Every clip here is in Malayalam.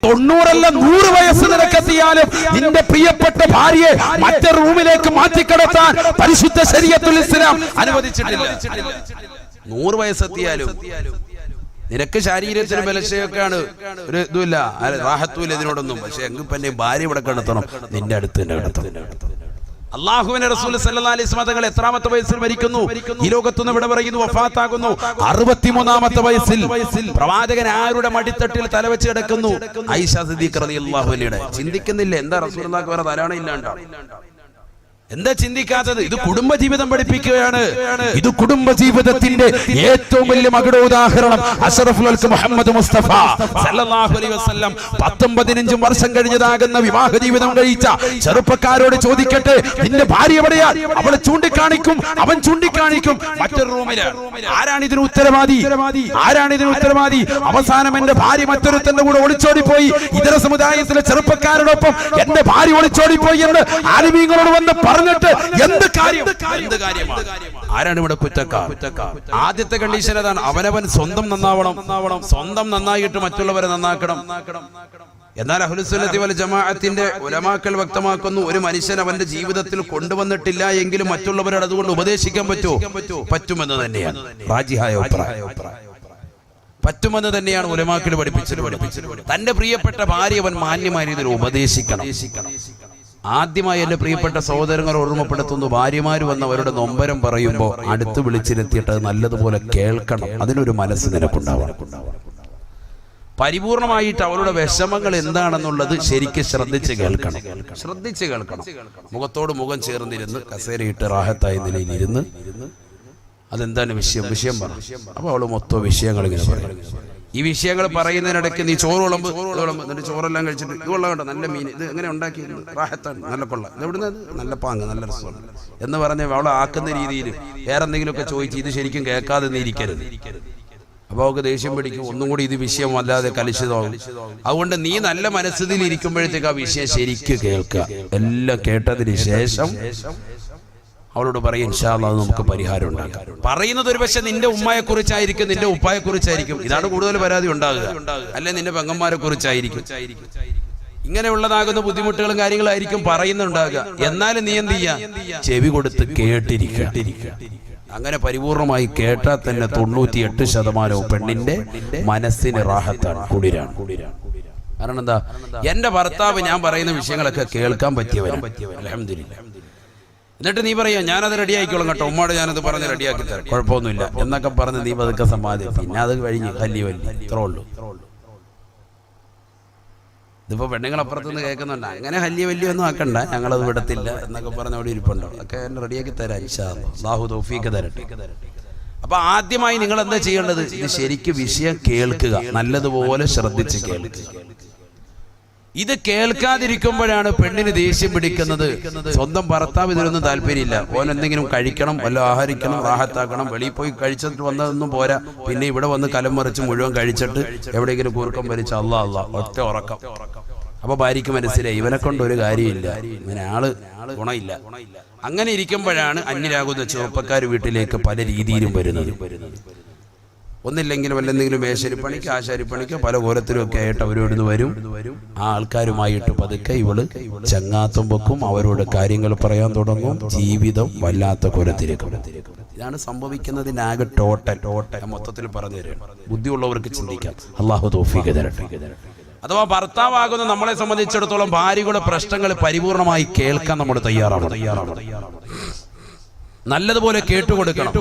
90 അല്ല 100 വയസ്സ് നിനക്കെത്തിയാലും നിന്റെ പ്രിയപ്പെട്ട ഭാര്യയെ മറ്റൊരു റൂമിലേക്ക് മാറ്റിക്കിടത്താൻ പരിശുദ്ധ ശരീഅത്തുൽ ഇസ്ലാം അനുവദിച്ചിട്ടില്ല. 100 വയസ്സെത്തിയാലും നിനക്ക് ശരീരത്തിന് ബലക്ഷയൊക്കെയാണ്, ഒരു ഇതുമില്ല, റാഹത്തുമില്ല ഇതിനോടൊന്നും. പക്ഷെ എങ്കിൽ പിന്നെ ഭാര്യ ഇവിടെ കിടത്തണം, നിന്റെ അടുത്ത് തന്നെ കിടത്തണം. അല്ലാഹുവിന്റെ റസൂൽ സല്ലല്ലാഹു അലൈഹി വസല്ലം തങ്ങൾ എത്രാമത്തെ വയസ്സിൽ മരിക്കുന്നു? ഈ ലോകത്തുനിന്ന് ഇവിടെ പറയുന്നു വഫാത്താകുന്നു 63ാമത്തെ വയസ്സിൽ. പ്രവാചകൻ ആരുടെ മടിത്തട്ടിൽ തലവെച്ച് കിടക്കുന്നു? ആയിഷ സിദ്ദീഖ റളിയല്ലാഹു അൻഹയുടെ. ചിന്തിക്കുന്നില്ല എന്താ റസൂലുള്ളാഹിക്ക് വേറെ ധാരാളം ഇല്ലാണ്ടോ? എന്താ ചിന്തിക്കാത്തത്? ഇത് കുടുംബജീവിതം പഠിപ്പിക്കുകയാണ്. ഇത് കുടുംബജീവിതത്തിന്റെ ഏറ്റവും വലിയ മകുട ഉദാഹരണം അഷ്റഫുൽ ഖൽഖ് മുഹമ്മദ് മുസ്തഫ സല്ലല്ലാഹു അലൈഹി വസല്ലം 10-15 വർഷം കഴിഞ്ഞതാകുന്ന വിവാഹ ജീവിതം കഴിച്ച ചെറുപ്പക്കാരോട് ചോദിക്കട്ടെ, നിന്റെ ഭാര്യ എവിടെയാ? അവളെ ചൂണ്ടിക്കാണിക്കും, അവൻ ചൂണ്ടിക്കാണിക്കും മറ്റൊരു റൂമില്. ആരാണ് ഇതിന് ഉത്തരവാദി? ആരാണ് ഇതിന് ഉത്തരവാദി? അവസാനം എന്റെ ഭാര്യ മറ്റൊരുത്തന്റെ കൂടെ ഒളിച്ചോടിപ്പോയി, ഇതര സമുദായത്തിലെ ചെറുപ്പക്കാരോടൊപ്പം എന്റെ ഭാര്യ ഒളിച്ചോടിപ്പോയി എന്ന് ആലിമീങ്ങളോട് വന്ന് പറഞ്ഞിട്ട് എന്ത് കാര്യം? ആരാണ് ഇവിടെ കുറ്റക്കാർ? ആദ്യത്തെ കണ്ടീഷൻ അതാണ്, അവനവൻ സ്വന്തം നന്നാവണം. സ്വന്തം നന്നായിട്ട് മറ്റുള്ളവരെ നന്നാക്കണം. എന്നാൽ അഹ്ലുസുന്നത്തി വൽ ജമാഅത്തിന്റെ ഉലമാക്കൾ വ്യക്തമാക്കുന്നു, ഒരു മനുഷ്യൻ അവന്റെ ജീവിതത്തിൽ കൊണ്ടുവന്നിട്ടില്ല എങ്കിലും മറ്റുള്ളവരോട് അതുകൊണ്ട് ഉപദേശിക്കാൻ പറ്റുമെന്ന് തന്നെയാണ് റാജിഹായ അഭിപ്രായം. പറ്റുമെന്ന് തന്നെയാണ് ഉലമാക്കൾ പഠിപ്പിച്ചത്. തന്റെ പ്രിയപ്പെട്ട ഭാര്യ അവൻ മാന്യമായ രീതിയിൽ ഉപദേശിക്കണം. ആദ്യമായി എന്റെ പ്രിയപ്പെട്ട സഹോദരങ്ങൾ ഓർമ്മപ്പെടുത്തുന്നു, ഭാര്യമാര് വന്ന് അവരുടെ നൊമ്പരം പറയുമ്പോൾ അടുത്ത് വിളിച്ചിരുത്തിയിട്ട് നല്ലതുപോലെ കേൾക്കണം. അതിനൊരു മനസ്സ് നിനക്കുണ്ടാവണം. പരിപൂർണമായിട്ട് അവരുടെ വിഷമങ്ങൾ എന്താണെന്നുള്ളത് ശരിക്കും ശ്രദ്ധിച്ച് കേൾക്കണം. മുഖത്തോട് മുഖം ചേർന്നിരുന്ന് കസേരയിട്ട് റാഹത്തായ നിലയിലിരുന്ന് അതെന്താണ് വിഷയം പറ. അപ്പൊ അവള് മൊത്തം വിഷയങ്ങൾ ഇങ്ങനെ പറയും. ഈ വിഷയങ്ങൾ പറയുന്നതിനിടയ്ക്ക് നീ ചോറ് വിളമ്പ്, എന്നിട്ട് ചോറെല്ലാം കഴിച്ചിട്ട് ഇത് കൊള്ളാം കേട്ടോ, നല്ല മീൻ, ഇത് എങ്ങനെ ഉണ്ടാക്കി, റാഹത്താണ്, നല്ല കൊള്ളാം, ഇത് എവിടുന്ന്, നല്ല പാങ്ങ്, നല്ല രസമാണ് എന്ന് പറഞ്ഞ് അവളെ ആക്കുന്ന രീതിയിൽ വേറെ എന്തെങ്കിലുമൊക്കെ ചോദിച്ച് ഇത് ശരിക്കും കേൾക്കാതെ നീ ഇരിക്കരുത്. അപ്പൊ അവൾക്ക് ദേഷ്യം പിടിക്കും, ഒന്നും കൂടി ഇത് വിഷയം വല്ലാതെ കലുഷിതമാകും. അതുകൊണ്ട് നീ നല്ല മനസ്സിൽ ഇരിക്കുമ്പോഴത്തേക്ക് ആ വിഷയം ശരിക്കും കേൾക്കുക. എല്ലാം കേട്ടതിന് ശേഷം അവളോട് പറയും, ഇൻഷാ അല്ലാഹ് നമുക്ക് പരിഹാരം ഉണ്ടാക്കാം. പറയുന്നത് ഒരു പക്ഷെ നിന്റെ ഉമ്മയെ കുറിച്ചായിരിക്കും, നിന്റെ ഉപ്പായെ കുറിച്ചായിരിക്കും. ഇതാണ് കൂടുതൽ പരാതി ഉണ്ടാകുക. അല്ലെ നിന്റെ പെങ്ങന്മാരെ കുറിച്ചായിരിക്കും. ഇങ്ങനെയുള്ളതാകുന്ന ബുദ്ധിമുട്ടുകളും കാര്യങ്ങളായിരിക്കും പറയുന്നുണ്ടാകുക. എന്നാലും നീ എന്ത് ചെയ്യാ? ചെവി കൊടുത്ത് കേട്ടിരിക്കുക. അങ്ങനെ പരിപൂർണമായി കേട്ടാൽ തന്നെ 98% പെണ്ണിന്റെ മനസ്സിന് റാഹത്താണ്, കുളിരാണ്. കാരണം എന്താ? എന്റെ ഭർത്താവ് ഞാൻ പറയുന്ന വിഷയങ്ങളൊക്കെ കേൾക്കാൻ പറ്റിയവരാണ്, അൽഹംദുലില്ലാഹ്. എന്നിട്ട് നീ പറയാ ഞാനത് റെഡിയാക്കിക്കോളും കേട്ടോ, ഉമ്മാട് ഞാനത് പറഞ്ഞ് റെഡിയാക്കി തരാം, കുഴപ്പമൊന്നുമില്ല എന്നൊക്കെ പറഞ്ഞ് നീ പതുക്കെ സമാധി. പിന്നെ അത് കഴിഞ്ഞ് വലിയ ഇത്രേ ഉള്ളൂ. ഇതിപ്പോ പെണ്ണുങ്ങളപ്പുറത്തുനിന്ന് കേൾക്കുന്നുണ്ട്, അങ്ങനെ വലിയ ഒന്നും ആക്കണ്ട, ഞങ്ങളത് വിടത്തില്ല എന്നൊക്കെ പറഞ്ഞ അവിടെ ഇരിപ്പുണ്ടോ, ഒക്കെ എന്നെ റെഡിയാക്കി തരാം, ഇൻഷാ അല്ലാഹ്, അല്ലാഹു തൗഫീഖ് തരട്ടെ. അപ്പൊ ആദ്യമായി നിങ്ങൾ എന്താ ചെയ്യേണ്ടത്? ഇത് ശരിക്കും വിഷയം കേൾക്കുക, നല്ലതുപോലെ ശ്രദ്ധിച്ച് കേൾക്കുക. ഇത് കേൾക്കാതിരിക്കുമ്പോഴാണ് പെണ്ണിന് ദേഷ്യം പിടിക്കുന്നത്. സ്വന്തം ഭർത്താവ് ഇതിനൊന്നും താല്പര്യമില്ല, ഓൻ എന്തെങ്കിലും കഴിക്കണം, വല്ല ആഹാരിക്കണം, റാഹത്താക്കണം. വെളിയിൽ പോയി കഴിച്ചിട്ട് വന്നതൊന്നും പോരാ, പിന്നെ ഇവിടെ വന്ന് കലം മറിച്ച് മുഴുവൻ കഴിച്ചിട്ട് എവിടെയെങ്കിലും കൂർക്കം വലിച്ച് അല്ലാ ഒറ്റ ഉറക്കം. അപ്പൊ ഭാര്യയ്ക്ക് മനസ്സിലായി ഇവനെ കൊണ്ട് ഒരു കാര്യമില്ല, ഇവനെ ആള് ഗുണമില്ല. അങ്ങനെ ഇരിക്കുമ്പോഴാണ് അന്യരാകുന്ന ചെറുപ്പക്കാർ വീട്ടിലേക്ക് പല രീതിയിലും വരുന്നത്. ഒന്നില്ലെങ്കിൽ വല്ലെന്തെങ്കിലും മേശരിപ്പണിക്ക്, ആശാരിപ്പണിക്ക്, പല കോലത്തിലും ഒക്കെ ആയിട്ട് അവരോട് വരും. ആ ആൾക്കാരുമായിട്ട് പതുക്കെ ഇവള് ചങ്ങാത്തം വെക്കും, അവരോട് കാര്യങ്ങൾ പറയാൻ തുടങ്ങും. ജീവിതം വല്ലാത്ത കോലത്തിലേക്ക്. ഇതാണ് സംഭവിക്കുന്നതിനാകെ ടോട്ടൽ മൊത്തത്തിൽ പറഞ്ഞു തരാം. ബുദ്ധിയുള്ളവർക്ക് ചിന്തിക്കാം. അല്ലാഹു തൗഫീഖ് തരട്ടെ. അഥവാ ഭർത്താവാകുന്ന നമ്മളെ സംബന്ധിച്ചിടത്തോളം ഭാര്യയുടെ പ്രശ്നങ്ങൾ പരിപൂർണമായി കേൾക്കാൻ നമ്മൾ തയ്യാറാവണം. നല്ലതുപോലെ കേട്ടുകൊടുക്കണം.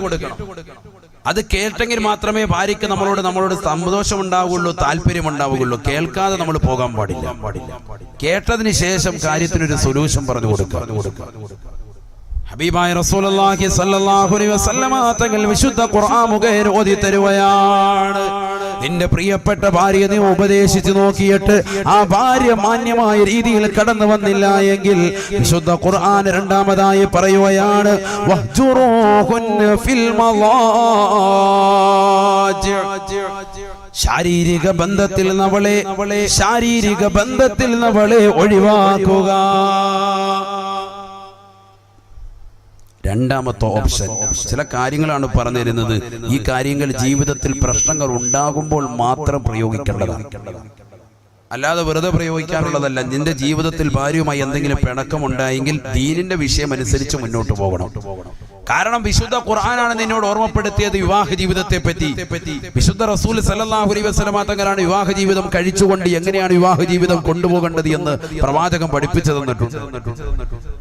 അത് കേട്ടെങ്കിൽ മാത്രമേ ഭാര്യയ്ക്ക് നമ്മളോട് സന്തോഷം ഉണ്ടാവുകയുള്ളൂ, താല്പര്യം ഉണ്ടാവുകയുള്ളൂ. കേൾക്കാതെ നമ്മൾ പോകാൻ പാടില്ല. കേട്ടതിന് ശേഷം കാര്യത്തിനൊരു സൊല്യൂഷൻ പറഞ്ഞു കൊടുക്കുക. ഹബീബായ റസൂലുള്ളാഹി സ്വല്ലല്ലാഹു അലൈഹി വസല്ലമ തങ്ങൾ വിശുദ്ധ ഖുർആൻ മുഖേന ഓതി തരുകയാണ്. നിന്റെ പ്രിയപ്പെട്ട ഭാര്യ നീ ഉപദേശിച്ചു നോക്കിയിട്ട് ആ ഭാര്യ മാന്യമായ രീതിയിൽ കടന്നു വന്നില്ല എങ്കിൽ വിശുദ്ധ ഖുർആൻ രണ്ടാമതായി പറയുകയാണ്, വഹ്ജുറൂഹുന്ന ഫിൽ മളാജി. ശാരീരിക ബന്ധത്തിൽ നമ്മളെ ഒഴിവാക്കുക. രണ്ടാമത്തെ ഓപ്ഷൻ. ചില കാര്യങ്ങളാണ് പറഞ്ഞു തരുന്നത്. ഈ കാര്യങ്ങൾ ജീവിതത്തിൽ പ്രശ്നങ്ങൾ ഉണ്ടാകുമ്പോൾ മാത്രം പ്രയോഗിക്കേണ്ടതാണ്. അല്ലാതെ വെറുതെ പ്രയോഗിക്കാനുള്ളതല്ല. നിന്റെ ജീവിതത്തിൽ ഭാര്യയുമായി എന്തെങ്കിലും പിണക്കമുണ്ടായെങ്കിൽ ദീനിന്റെ വിഷയം അനുസരിച്ച് മുന്നോട്ട് പോകണം. കാരണം വിശുദ്ധ ഖുർആനാണ് നിന്നോട് ഓർമ്മപ്പെടുത്തിയത് വിവാഹ ജീവിതത്തെ പറ്റി. വിശുദ്ധ റസൂൽ സല്ലല്ലാഹു അലൈഹി വസല്ലമ തങ്ങളാണ് വിവാഹ ജീവിതം കഴിച്ചുകൊണ്ട് എങ്ങനെയാണ് വിവാഹ ജീവിതം കൊണ്ടുപോകേണ്ടത് എന്ന് പ്രവാചകൻ പഠിപ്പിച്ചു തന്നിട്ടുണ്ട്.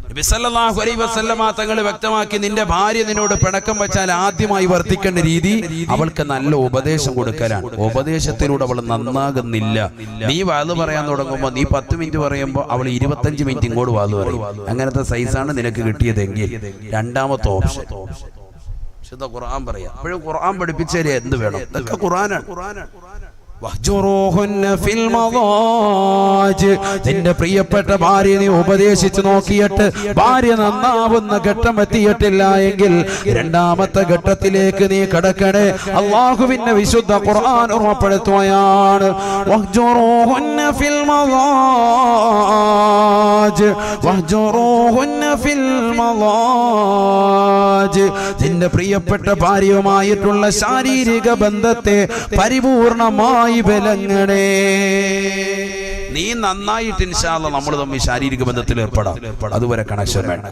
നബി സല്ലല്ലാഹു അലൈഹി വസല്ലമ തങ്ങൾ വ്യക്തമാക്കി, നിന്റെ ഭാര്യ നിന്നോട് പിണക്കം വെച്ചാൽ ആദ്യമായി വർത്തിക്കേണ്ട രീതി അവൾക്ക് നല്ല ഉപദേശം കൊടുക്കലാണ്. ഉപദേശത്തിലൂടെ അവൾ നന്നാകുന്നില്ല. നീ വാത് പറയാൻ തുടങ്ങുമ്പോൾ നീ 10 മിനിറ്റ് പറയുമ്പോൾ അവൾ 25 മിനിറ്റ് ഇങ്ങോട്ട് വാത് പറയും. അങ്ങനത്തെ സൈസാണ് നിനക്ക് കിട്ടിയതെങ്കിൽ രണ്ടാമത്തെ ഓപ്ഷൻ വിശുദ്ധ ഖുർആൻ പറയാം. അപ്പോഴും ഖുർആൻ പഠിപ്പിച്ചാലേ എന്ത് വേണം? ഇതൊക്കെ ഖുർആനാണ്. നിന്റെ പ്രിയപ്പെട്ട ഭാര്യ നീ ഉപദേശിച്ചു നോക്കിയിട്ട് ഭാര്യ നന്നാവുന്ന ഘട്ടം എത്തിയിട്ടില്ല എങ്കിൽ രണ്ടാമത്തെ ഘട്ടത്തിലേക്ക് നീ കടക്കണേ. അല്ലാഹുവിന്റെ വിശുദ്ധ ഖുർആൻ ഓർമ്മപ്പെടുത്തുകയാണ്, നിന്റെ പ്രിയപ്പെട്ട ഭാര്യയുമായിട്ടുള്ള ശാരീരിക ബന്ധത്തെ പരിപൂർണമായി വിലങ്ങണേ. നീ നന്നായിട്ട് ഇൻഷാ അല്ലാഹ് നമ്മൾ തമ്മിൽ ശാരീരിക ബന്ധത്തിൽ ഏർപ്പെടാം. അതുവരെ കണക്ഷൻ വേണം.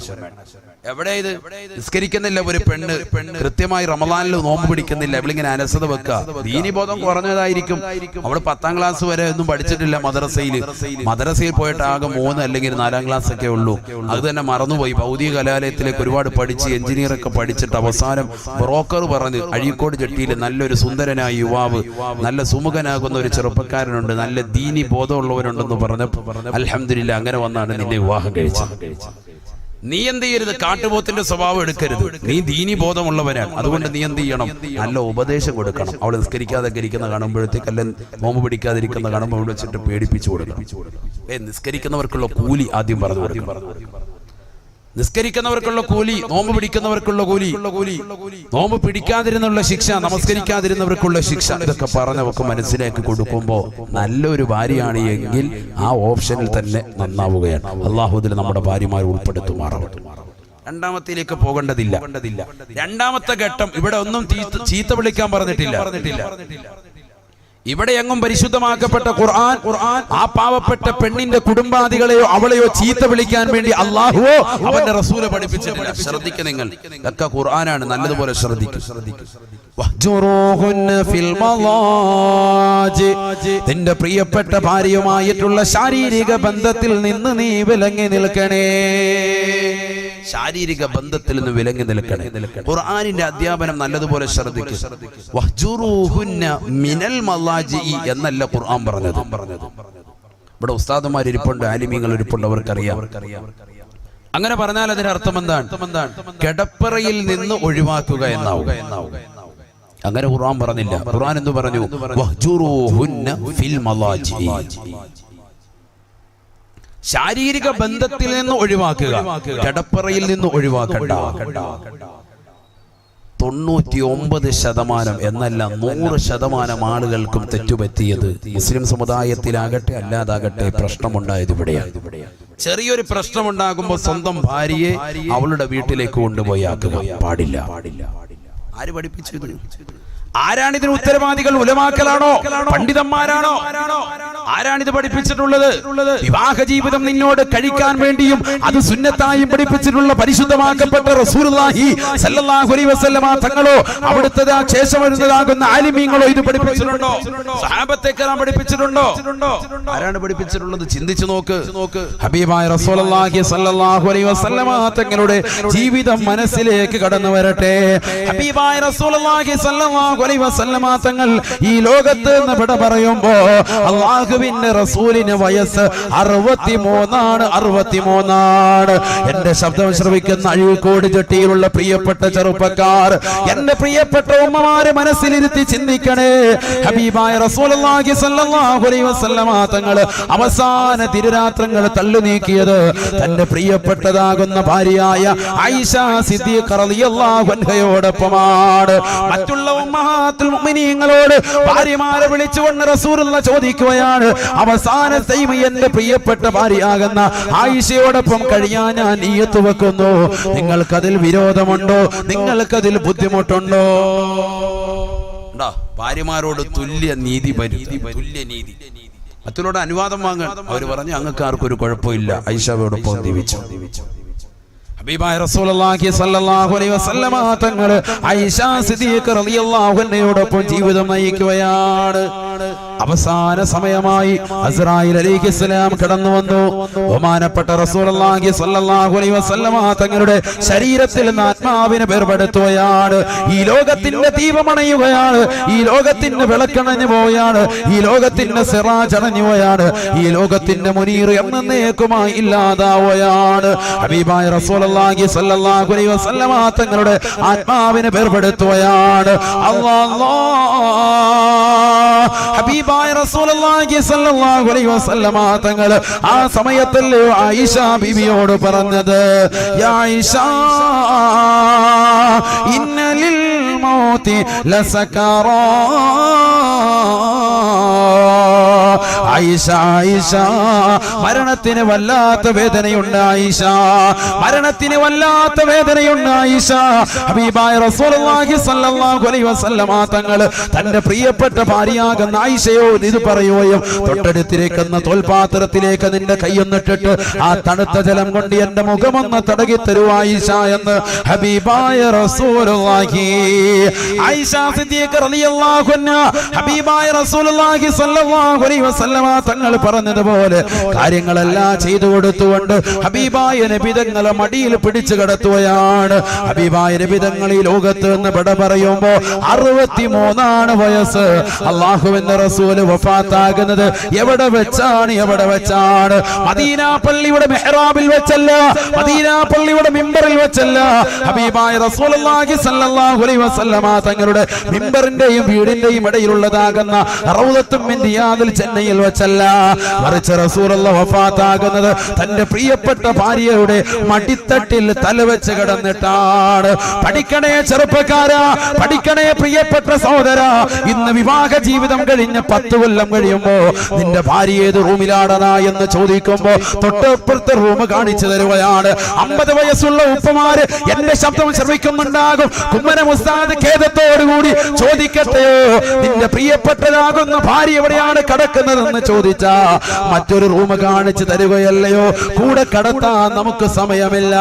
എവിടെ ഇത് നിസ്കരിക്കുന്നില്ല ഒരു പെണ്ണ്, കൃത്യമായി റമദാനിൽ നോമ്പ് പിടിക്കുന്നില്ല, അവളിങ്ങനെ അലസത വെക്കുക. ദീനിബോധം കുറഞ്ഞതായിരിക്കും. അവള് 10ാം ക്ലാസ് വരെ ഒന്നും പഠിച്ചിട്ടില്ല. മദ്രസയിൽ പോയിട്ട് ആകെ 3 അല്ലെങ്കിൽ 4ാം ക്ലാസ് ഒക്കെ ഉള്ളൂ. അത് തന്നെ മറന്നുപോയി. ഭൗതിക കലാലയത്തിലേക്ക് ഒരുപാട് പഠിച്ച് എഞ്ചിനീയറൊക്കെ പഠിച്ചിട്ട് അവസാനം ബ്രോക്കർ പറഞ്ഞ് അഴീക്കോട് ജെട്ടിയിൽ നല്ലൊരു സുന്ദരനായ യുവാവ്, നല്ല സുമുഖനാകുന്ന ഒരു ചെറുപ്പക്കാരനുണ്ട്, നല്ല ദീനി ബോധമുള്ളവരുണ്ടെന്ന് പറഞ്ഞപ്പോൾ അൽഹംദുലില്ലാ അങ്ങനെ വന്നാണ് നിന്നെ വിവാഹം കഴിച്ചത്. നീ എന്ത് ചെയ്യരുത്? കാട്ടുപോത്തിന്റെ സ്വഭാവം എടുക്കരുത്. നീ ദീനി ബോധമുള്ളവനാണ്. അതുകൊണ്ട് നീ എന്ത് ചെയ്യണം? നല്ല ഉപദേശം കൊടുക്കണം. അവൾ നിസ്കരിക്കാതെ ഇരിക്കുന്ന കാണുമ്പോഴത്തേക്ക്, അല്ല നോമ്പ് പിടിക്കാതിരിക്കുന്ന കാണുമ്പോൾ അവിടെ വെച്ചിട്ട് പേടിപ്പിച്ചു കൊടുക്കണം. നിസ്കരിക്കുന്നവർക്കുള്ള കൂലി ആദ്യം പറഞ്ഞു കൊടുക്കണം. നിസ്കരിക്കുന്നവർക്കുള്ള കൂലി, നോമ്പ് പിടിക്കുന്നവർക്കുള്ള കൂലി, നോമ്പ് പിടിക്കാതിരുന്നുള്ള ശിക്ഷ, നമസ്കരിക്കാതിരുന്നവർക്കുള്ള ശിക്ഷ, ഇതൊക്കെ പറഞ്ഞവർക്ക് മനസ്സിലാക്കി കൊടുക്കുമ്പോൾ നല്ലൊരു ഭാര്യയാണ് എങ്കിൽ ആ ഓപ്ഷനിൽ തന്നെ നന്നാവുകയാണ്. അല്ലാഹു ഇതിൽ നമ്മുടെ ഭാര്യമാരെ ഉൾപ്പെടുത്തുമാറാവട്ടെ. രണ്ടാമത്തേലേക്ക് പോകേണ്ടതില്ല. രണ്ടാമത്തെ ഘട്ടം ഇവിടെ ഒന്നും ചീത്ത വിളിക്കാൻ പറഞ്ഞിട്ടില്ല. ഇവിടെ എങ്ങും പരിശുദ്ധമാക്കപ്പെട്ട ഖുർആൻ ആ പാവപ്പെട്ട പെണ്ണിന്റെ കുടുംബാദികളെയോ അവളെയോ ചീത്ത വിളിക്കാൻ വേണ്ടി അല്ലാഹുവോ അവന്റെ റസൂല് പഠിപ്പിച്ചിട്ടില്ല. ശ്രദ്ധിക്കുക, നിങ്ങൾ ഇതൊക്കെ ഖുർആനാണ്, നല്ലതുപോലെ ശ്രദ്ധിക്കും. നിന്റെ പ്രിയപ്പെട്ട ഭാര്യയുമായിട്ടുള്ള ശാരീരിക ബന്ധത്തിൽ നിന്ന് നീ വിലങ്ങി നിൽക്കണേ. ശാരീരിക ബന്ധത്തിൽ നിന്ന് വിലങ്ങി നിൽക്കണേ. ഖുർആനിന്റെ അധ്യാപനം നല്ലതുപോലെ ശ്രദ്ധിക്കും. വഹ്ജുറൂഹുന്ന മിനൽ മളാജിഇ എന്നല്ല ഖുർആൻ പറഞ്ഞത്. ഇവിടെ ഉസ്താദുമാർ ഇരിപ്പുണ്ട്, ആലിമീങ്ങൾ ഇരിപ്പുണ്ട്, അവർക്കറിയാം. അങ്ങനെ പറഞ്ഞാൽ അതിന്റെ അർത്ഥം എന്താണ്? കിടപ്പറയിൽ നിന്ന് ഒഴിവാക്കുക എന്നാവും. അങ്ങനെ ഖുർആൻ പറഞ്ഞില്ല. ഖുർആൻ എന്തു പറഞ്ഞു? വഹ്ജുറൂഹുന്ന ഫിൽ മളാജിഇ. ശാരീരിക ബന്ധത്തിൽ നിന്ന് ഒഴിവാക്കുക, കിടപ്പറയിൽ നിന്ന് ഒഴിവാക്കണ്ട. 99% എന്നല്ല 100% ആളുകൾക്കും തെറ്റുപറ്റിയത് മുസ്ലിം സമുദായത്തിലാകട്ടെ അല്ലാതാകട്ടെ പ്രശ്നമുണ്ടായത് ഇവിടെയാണ്. ചെറിയൊരു പ്രശ്നമുണ്ടാകുമ്പോൾ സ്വന്തം ഭാര്യയെ അവളുടെ വീട്ടിലേക്ക് കൊണ്ടുപോയി ആക്കുക പാടില്ല. ആര് പഠിപ്പിച്ചു? ആരാണിതിന് ഉത്തരവാദികൾ? ഉലമാക്കളാണോ? പണ്ഡിതന്മാരാണോ? ആരാണിത് പഠിപ്പിച്ചിട്ടുള്ളത്? വിവാഹ ജീവിതം നിന്നോട് കഴിക്കാൻ വേണ്ടിയും അത് സുന്നത്തായും പഠിപ്പിച്ചിട്ടുള്ള പരിശുദ്ധമാക്കപ്പെട്ട റസൂലുള്ളാഹി സല്ലല്ലാഹു അലൈഹി വസല്ലമ തങ്ങളോ അവിടുത്തെ ശേഷം വരുന്നതാകുന്ന ആലിമീങ്ങളോ ഇത് പഠിപ്പിച്ചിട്ടുണ്ടോ? സഹാബത്തെ കിറാം പഠിപ്പിച്ചിട്ടുണ്ടോ? ആരാണ് പഠിപ്പിച്ചിട്ടുള്ളത്? ചിന്തിച്ചു നോക്ക്. ഹബീബായ റസൂലുള്ളാഹി സല്ലല്ലാഹു അലൈഹി വസല്ലമ തങ്ങളുടെ ജീവിതം മനസ്സിലേക്ക് കടന്നു വരട്ടെ. ഹബീബായ റസൂലുള്ളാഹി സല്ലല്ലാഹു അലൈഹി വസല്ലമ തങ്ങൾ ഈ ലോകത്ത് നിന്ന് വിട പറയുമ്പോ അല്ലാഹുവിന്റെ റസൂലിന് വയസ്സ് 63. എന്റെ ശബ്ദം ശ്രവിക്കുന്ന അഴീക്കോട് ജെട്ടിയിലുള്ള പ്രിയപ്പെട്ട ചെറുപ്പക്കാർ, എന്റെ പ്രിയപ്പെട്ട ഉമ്മമാരെ മനസ്സിലിരുത്തി ചിന്തിക്കണേ. ഹബീബായ റസൂലുള്ളാഹി സ്വല്ലല്ലാഹു അലൈഹി വസല്ലമ തങ്ങൾ അവസാന തിരുരാത്രങ്ങൾ തള്ളു നീക്കിയത് തന്റെ പ്രിയപ്പെട്ടതാകുന്ന ഭാര്യയായ ആയിഷ സിദ്ദീഖ റളിയല്ലാഹു അൻഹയോടൊപ്പമാണ്. മറ്റുള്ള ഉമ്മഹാത്തുൽ മുഅ്മിനീങ്ങളോട് ഭാര്യമാരെ വിളിച്ചുകൊണ്ട് റസൂലുള്ള ചോദിക്കുകയാണ്, അവസാന ടൈം എന്റെ പ്രിയപ്പെട്ട ഭാര്യയാകുന്ന ആയിഷയോടൊപ്പം കഴിയാൻ ഞാൻ നിയ്യത്ത് വെക്കുന്നു. നിങ്ങൾക്കതിൽ വിരോധമുണ്ടോ? നിങ്ങൾക്കതിൽ ബുദ്ധിമുട്ടുണ്ടോ? ഭാര്യമാരോട് തുല്യ നീതി, തുല്യ നീതി. മറ്റുള്ളവരുടെ അനുവാദം വാങ്ങാൻ അവർ പറഞ്ഞു അങ്ങക്ക് ആർക്കും ഒരു കുഴപ്പമില്ല. ഐഷയോടൊപ്പം ജീവിച്ചു. ഹബീബായ റസൂലുള്ളാഹി സ്വല്ലല്ലാഹു അലൈഹി വസല്ലമ തങ്ങൾ ആയിഷ സിദ്ദീഖ റളിയല്ലാഹു അൻഹയോടൊപ്പം ജീവിതം നയിക്കുകയാണ്. അവസാന സമയമായി അസ്രായിൽ അലൈഹിസ്സലാം കടന്നു വന്നു. ബഹുമാനപ്പെട്ട റസൂലുള്ളാഹി സ്വല്ലല്ലാഹു അലൈഹി വസല്ലമ തങ്ങളുടെ ശരീരത്തിൽ നിന്ന് ആത്മാവിനെ വേർപെടുത്തുകയാണ്. ഈ ലോകത്തിന്റെ ദീപമണയുകയാണ്. ഈ ലോകത്തിന്റെ വിളക്കണഞ്ഞു പോവുകയാണ്. ഈ ലോകത്തിന്റെ സിറാജ് അണഞ്ഞു പോവുകയാണ്. ഈ ലോകത്തിന്റെ മുനീർ എന്നേക്കുമായി ഇല്ലാതാവുകയാണ്. ഹബീബായ റസൂലുള്ളാഹി സ്വല്ലല്ലാഹു അലൈഹി വസല്ലമ തങ്ങളുടെ ആത്മാവിനെ വേർപെടുത്തുകയാണ്. അല്ലാഹ് ഹബീബായ റസൂലുള്ളാഹി സ്വല്ലല്ലാഹു അലൈഹി വസല്ലമ തങ്ങൾ ആ സമയത്തിൽ ആയിഷ ബീവിയോട് പറഞ്ഞത്, യാ ആയിഷ ഇന്നലിൽ മൗതി ലസകറാ. ആയിഷ ആയിഷ മരണത്തിന് വല്ലാത്ത വേദനയുണ്ട്. ആയിഷ മരണത്തിന് വല്ലാത്ത വേദനയുണ്ട്. ആയിഷ ഹബീബായ റസൂലുള്ളാഹി സ്വല്ലല്ലാഹു അലൈഹി വസല്ലമ തങ്ങൾ തന്റെ പ്രിയപ്പെട്ട ഭാര്യയാകുന്ന ആയിഷയോട് ഇത് പറയുകയും, തൊട്ടടുത്തിരിക്കുന്ന തോൽപാത്രത്തിലേക്ക് നിന്റെ കൈയൊന്നിട്ടിട്ട് ആ തണുത്ത ജലം കൊണ്ട് എന്റെ മുഖമൊന്ന് തടകി തരൂ ആയിഷ എന്ന് ഹബീബായ റസൂലുള്ളാഹി. ആയിഷ സിദ്ദീഖ റളിയല്ലാഹു അൻഹ ഹബീബായ റസൂലുള്ളാഹി സ്വല്ലല്ലാഹു അലൈഹി വസല്ലമ തങ്ങൾ പറഞ്ഞതുപോലെ കാര്യങ്ങളെല്ലാം ചെയ്തു കൊടുത്തുകൊണ്ട് ഹബീബായ നബി തങ്ങളെ മടിയിൽ പിടിച്ചു കിടത്തുകയാണ്. ഹബീബായ നബി തങ്ങൾ ഈ ലോകത്ത് നിന്ന് വിട പറയുമ്പോൾ 63 വയസ്സ്. അല്ലാഹുവിന്റെ റസൂൽ വഫാത്താകുന്നത് എവിടെ വെച്ചാണ്? മദീന പള്ളിയുടെ മെഹ്റാബിൽ വെച്ചല്ല, മദീന പള്ളിയുടെ മിമ്പറിൽ വെച്ചല്ല. ഹബീബായ റസൂലുള്ളാഹി സ്വല്ലല്ലാഹു അലൈഹി വസല്ലമ തങ്ങളുടെ മിമ്പറിന്റെയും വീടിന്റെയും ഇടയിലുള്ളതാകുന്ന റൗദത്തും മിൻ റിയാദിൽ ജന്നയിൽ വെച്ചല്ല, മറിച്ച് റസൂലുള്ളാഹി വഫാത്താകുന്നത് തന്റെ പ്രിയപ്പെട്ട ഭാര്യയുടെ മടിത്തട്ടിൽ തലവെച്ച് കിടന്നിട്ടാണ്. പഠിക്കണേ ചെറുപ്പക്കാരാ, പഠിക്കണേ പ്രിയപ്പെട്ട സഹോദരാ. ഇന്ന് വിവാഹ ജീവിതം കഴിഞ്ഞ് 10 കൊല്ലം കഴിയുമ്പോ നിന്റെ ഭാര്യ ഏത് റൂമിലാടനാ എന്ന് ചോദിക്കുമ്പോ തൊട്ടപ്പുറത്തെ റൂം കാണിച്ചു തരുകയാണ്. 50 വയസ്സുള്ള ഉപ്പമാര് എന്റെ ശബ്ദം ശ്രമിക്കുന്നുണ്ടാകും. കുമ്മനം ഉസ്താദ് ഖേദത്തോടുകൂടി ചോദിക്കട്ടെയോ, നിന്റെ പ്രിയപ്പെട്ടതാകുന്ന ഭാര്യ എവിടെയാണ് കിടക്കുന്നതെന്ന് ചോദിച്ചാ മറ്റൊരു റൂം കാണിച്ചു തരുകയല്ലയോ? കൂടെ കടത്താൻ നമുക്ക് സമയമില്ല.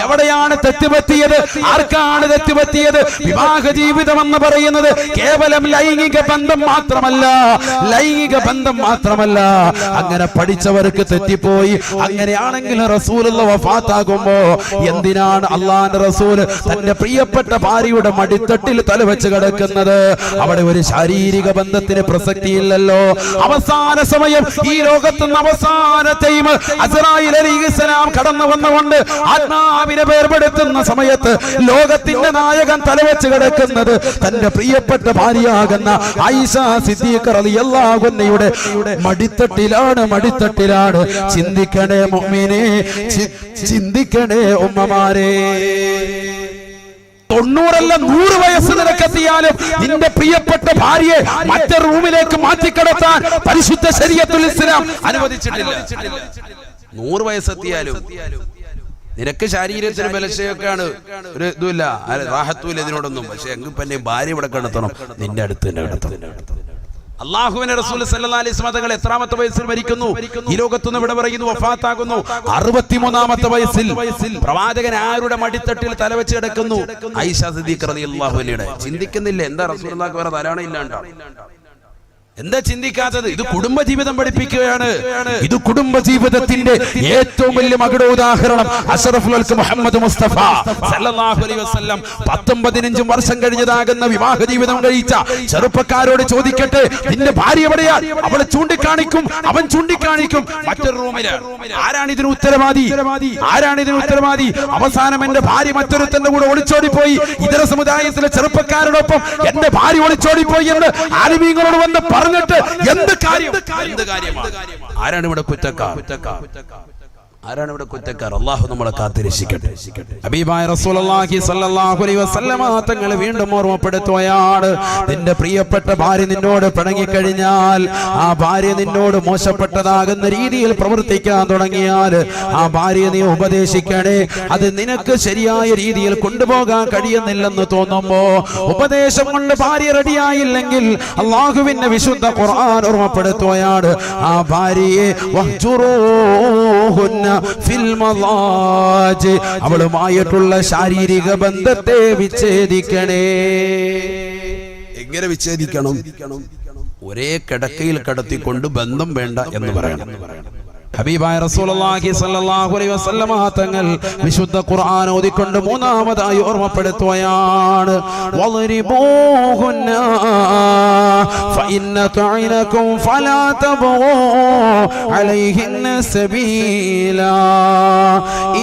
എവിടെയാണ് തെറ്റുപറ്റിയത്? ആർക്കാണ് തെറ്റുപറ്റിയത്? വിവാഹ ജീവിതം എന്ന് പറയുന്നത് കേവലം ലൈംഗിക ബന്ധം മാത്രമല്ല. അങ്ങനെ പഠിച്ചവർക്ക് തെറ്റിപ്പോയി. അങ്ങനെയാണെങ്കിൽ റസൂലുള്ളാഹി വഫാത്താകുമ്പോ എന്തിനാണ് അല്ലാഹുവിന്റെ റസൂൽ തന്റെ പ്രിയപ്പെട്ട ഭാര്യയുടെ മടിത്തട്ടിൽ തലവെച്ച് കിടക്കുന്നത്? അവിടെ ഒരു ശാരീരിക ബന്ധത്തിന് പ്രസക്തിയില്ലല്ലോ. അവസാന സമയം ഈ ലോകത്തുനിന്ന് അവസാനത്തെയും അസ്രായിൽ അലൈഹിസ്സലാം കടന്നു വന്നുകൊണ്ട് ആത്മാവിനെ വേർപെടുത്തുന്ന സമയത്ത് ലോകത്തിന്റെ നായകൻ തലവെച്ച് കിടക്കുന്നത് തന്റെ പ്രിയപ്പെട്ട ഭാര്യയാകുന്ന ആയിഷ സിദ്ദീഖ റളിയല്ലാഹു അൻഹയുടെ മടിത്തട്ടിലാണ്. ചിന്തിക്കണേ മുഅ്മിനേ, ചിന്തിക്കണേ ഉമ്മമാരെ. 90 അല്ല 100 വയസ്സ് നിനക്കെത്തിയാലും നിന്റെ പ്രിയപ്പെട്ട ഭാര്യയെ മറ്റൊരു റൂമിലേക്ക് മാറ്റിക്കിടത്താൻ പരിശുദ്ധ ശരീഅത്തുൽ ഇസ്ലാം അനുവദിച്ചിട്ടില്ല. 100 വയസ്സെത്തിയാലും നിനക്ക് ശരീരത്തിന് ബലശയൊക്കെയാണ്, ഒരു ഇതുമില്ല, റാഹത്തുമില്ല ഇതിനോടൊന്നും. പക്ഷെ എങ്കിൽ പിന്നെ ഭാര്യ ഇവിടെ കിടത്തണം, നിന്റെ അടുത്ത് തന്നെ കിടത്തണം. അല്ലാഹുവിന്റെ റസൂൽ സല്ലല്ലാഹു അലൈഹി വസല്ലം തങ്ങൾ എത്രാമത്തെ വയസ്സിൽ മരിക്കുന്നു? ഈ ലോകത്തുനിന്ന് ഇവിടെ പറയുന്നു വഫാത്താകുന്നു 63ാമത്തെ വയസ്സിൽ. പ്രവാചകൻ ആരുടെ മടിത്തട്ടിൽ തലവെച്ച് കിടക്കുന്നു? ആയിഷ സിദ്ദീഖ റളിയല്ലാഹു അൻഹയുടെ. ചിന്തിക്കുന്നില്ല എന്താ റസൂലുള്ളാഹിക്ക് വേറെ ധാരാളം ഇല്ലാണ്ടോ? എന്താ ചിന്തിക്കാത്തത്? ഇത് കുടുംബജീവിതം പഠിപ്പിക്കുകയാണ്. ഇത് കുടുംബജീവിതത്തിന്റെ ഏറ്റവും വലിയ മകുട ഉദാഹരണം അഷ്റഫുൽ ഖൽഖ് മുഹമ്മദ് മുസ്തഫ സല്ലല്ലാഹു അലൈഹി വസല്ലം 10-15 വർഷം കഴിഞ്ഞതാകുന്ന വിവാഹ ജീവിതം കഴിച്ച ചെറുപ്പക്കാരോട് ചോദിക്കട്ടെ, നിന്റെ ഭാര്യ എവിടെയാ? അവളെ ചൂണ്ടിക്കാണിക്കും, അവൻ ചൂണ്ടിക്കാണിക്കും മറ്റൊരു റൂമില്. ആരാണ് ഇതിന് ഉത്തരവാദി? അവസാനം എന്റെ ഭാര്യ മറ്റൊരുത്തന്റെ കൂടെ ഒളിച്ചോടിപ്പോയി. ഇതര സമുദായത്തിലെ ചെറുപ്പക്കാരോടൊപ്പം എന്റെ ഭാര്യ ഒളിച്ചോടിപ്പോയി എന്ന് ആലിമീങ്ങളോട് വന്ന് പറഞ്ഞിട്ട് എന്ത് കാര്യമാണ്? ആരാണ് ഇവിടെ കുറ്റക്കാർ? ആരാണ് ഇവിടെ കുറ്റക്കാർ? അല്ലാഹു നമ്മളെ കാത്തിരക്ഷിക്കട്ടെ. ഹബീബായ റസൂലുള്ളാഹി സ്വല്ലല്ലാഹു അലൈഹി വസല്ലമ തങ്ങൾ വീണ്ടും ഓർമ്മപ്പെടുത്തുകയാണ്, നിന്റെ പ്രിയപ്പെട്ട ഭാര്യ നിന്നോട് പിണങ്ങിക്കഴിഞ്ഞാൽ, ആ ഭാര്യ നിന്നോട് മോശപ്പെട്ടതാകുന്ന രീതിയിൽ പ്രവർത്തിക്കാൻ തുടങ്ങിയാൽ ആ ഭാര്യയെ നീ ഉപദേശിക്കണേ. അത് നിനക്ക് ശരിയായ രീതിയിൽ കൊണ്ടുപോകാൻ കഴിയുന്നില്ലെന്ന് തോന്നുമ്പോ, ഉപദേശം കൊണ്ട് ഭാര്യ റെഡിയായില്ലെങ്കിൽ അല്ലാഹുവിന്റെ വിശുദ്ധ ഖുർആൻ ഓർമ്മപ്പെടുത്തുകയാണ്, ആ ഭാര്യയെ വഹ്ജുറൂഹുന്ന ഫിൽ മളാജ്, അവളുമായിട്ടുള്ള ശാരീരിക ബന്ധത്തെ വിച്ഛേദിക്കണേ. എങ്ങനെ വിച്ഛേദിക്കണം? ഒരേ കിടക്കയിൽ കിടത്തിക്കൊണ്ട് ബന്ധം വേണ്ട എന്ന് പറയണം. ഹബീബായ റസൂലുള്ളാഹി സ്വല്ലല്ലാഹു അലൈഹി വസല്ലമ തങ്ങൾ വിശുദ്ധ ഖുർആൻ ഓതിക്കൊണ്ട് മൂന്നാമതായി ഓർമ്മപ്പെടുത്തുകയാണ്, വളിബൂഹുന്ന ഫഇന്ന തഅനകും ഫലാ തബൂ അലൈഹിന്ന സബീലാ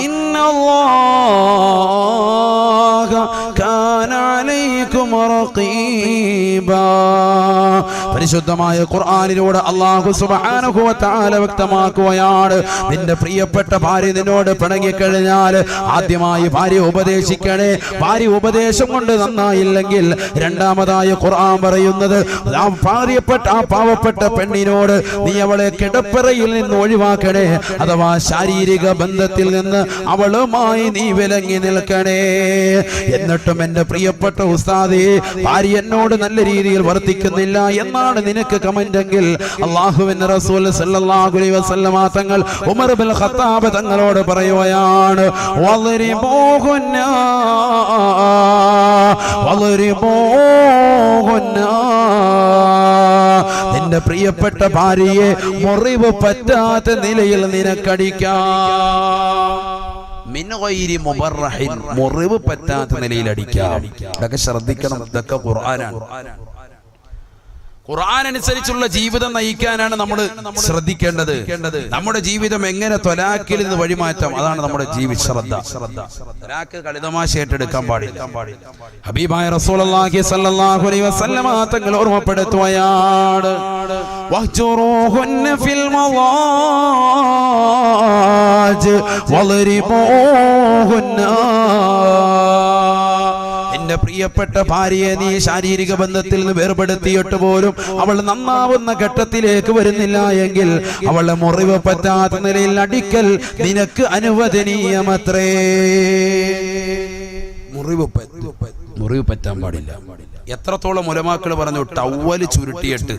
ഇന്നല്ലാഹ കാന അലൈക്കും റഖീബാ. പരിശുദ്ധമായ ഖുർആനിലൂടെ അല്ലാഹു സുബ്ഹാനഹു വ തആല വ്യക്തമാക്കുകയാണ്, നിന്റെ പ്രിയപ്പെട്ട ഭാര്യ നിന്നോട് പിണങ്ങിക്കഴിഞ്ഞാൽ ആദ്യമായി ഭാര്യ ഉപദേശിക്കണേ. ഭാര്യ ഉപദേശം കൊണ്ട് നന്നായില്ലെങ്കിൽ രണ്ടാമതായി ഖുർആൻ പറയുന്നത്, ആ പാവപ്പെട്ട പെണ്ണിനോട് നീ അവളെ കിടപ്പറയിൽ നിന്ന് ഒഴിവാക്കണേ, അഥവാ ശാരീരിക ബന്ധത്തിൽ നിന്ന് അവളുമായി നീ വിലങ്ങി നിൽക്കണേ. എന്നിട്ടും എന്റെ പ്രിയപ്പെട്ട ഉസ്താദേ, ഭാര്യ എന്നോട് നല്ല രീതിയിൽ വർത്തിക്കുന്നില്ല എന്നാണ് നിനക്ക് കമന്റെങ്കിൽ, അല്ലാഹുവിന്റെ റസൂൽ സല്ലല്ലാഹു അലൈഹി വസല്ലമ തങ്ങൾ ഉമർ ഇബ്നുൽ ഖത്താബ് തങ്ങളോട് പറയുകയാണ്, വളിബൂഹുന്ന നിന്റെ പ്രിയപ്പെട്ട ഭാര്യയെ മുറിവ് പറ്റാത്ത നിലയിൽ നിനക്കടിക്കാം. മുറിവ് പറ്റാത്ത നിലയിൽ അടിക്കാം. ഇതൊക്കെ ശ്രദ്ധിക്കണം. ഇതൊക്കെ ഖുർആനാണ്. ഖുർആൻ അനുസരിച്ചുള്ള ജീവിതം നയിക്കാനാണ് നമ്മൾ ശ്രദ്ധിക്കേണ്ടത്. നമ്മുടെ ജീവിതം എങ്ങനെ ത്വലാഖിൽ നിന്ന് വഴിമാറ്റാം, അതാണ് നമ്മുടെ ജീവിത ശ്രദ്ധ. ത്വലാഖ് കളിതമാശ ഏറ്റെടുക്കാൻ പാടില്ല. ഹബീബായ റസൂലുള്ളാഹി സ്വല്ലല്ലാഹു അലൈഹി വസല്ലമ തങ്ങൾ ഓർമ്മപ്പെടുത്തുകയാണ്, വഹ്ജുറൂഹുന്ന ഫിൽ മളാജ് വളിബൂഹുന്ന. എന്റെ പ്രിയപ്പെട്ട ഭാര്യയെ നീ ശാരീരിക ബന്ധത്തിൽ നിന്ന് വേർപെടുത്തിയിട്ട് പോലും അവൾ നന്നാവുന്ന ഘട്ടത്തിലേക്ക് വരുന്നില്ല എങ്കിൽ അവളെ മുറിവ് പറ്റാത്ത നിലയിൽ അടിക്കൽ നിനക്ക് അനുവദനീയമത്രേ. മുറിവ് പറ്റാൻ പാടില്ല. എത്രത്തോളം ഉലമാക്കൾ പറഞ്ഞു, ടവല് ചുരുട്ടിയിട്ട്,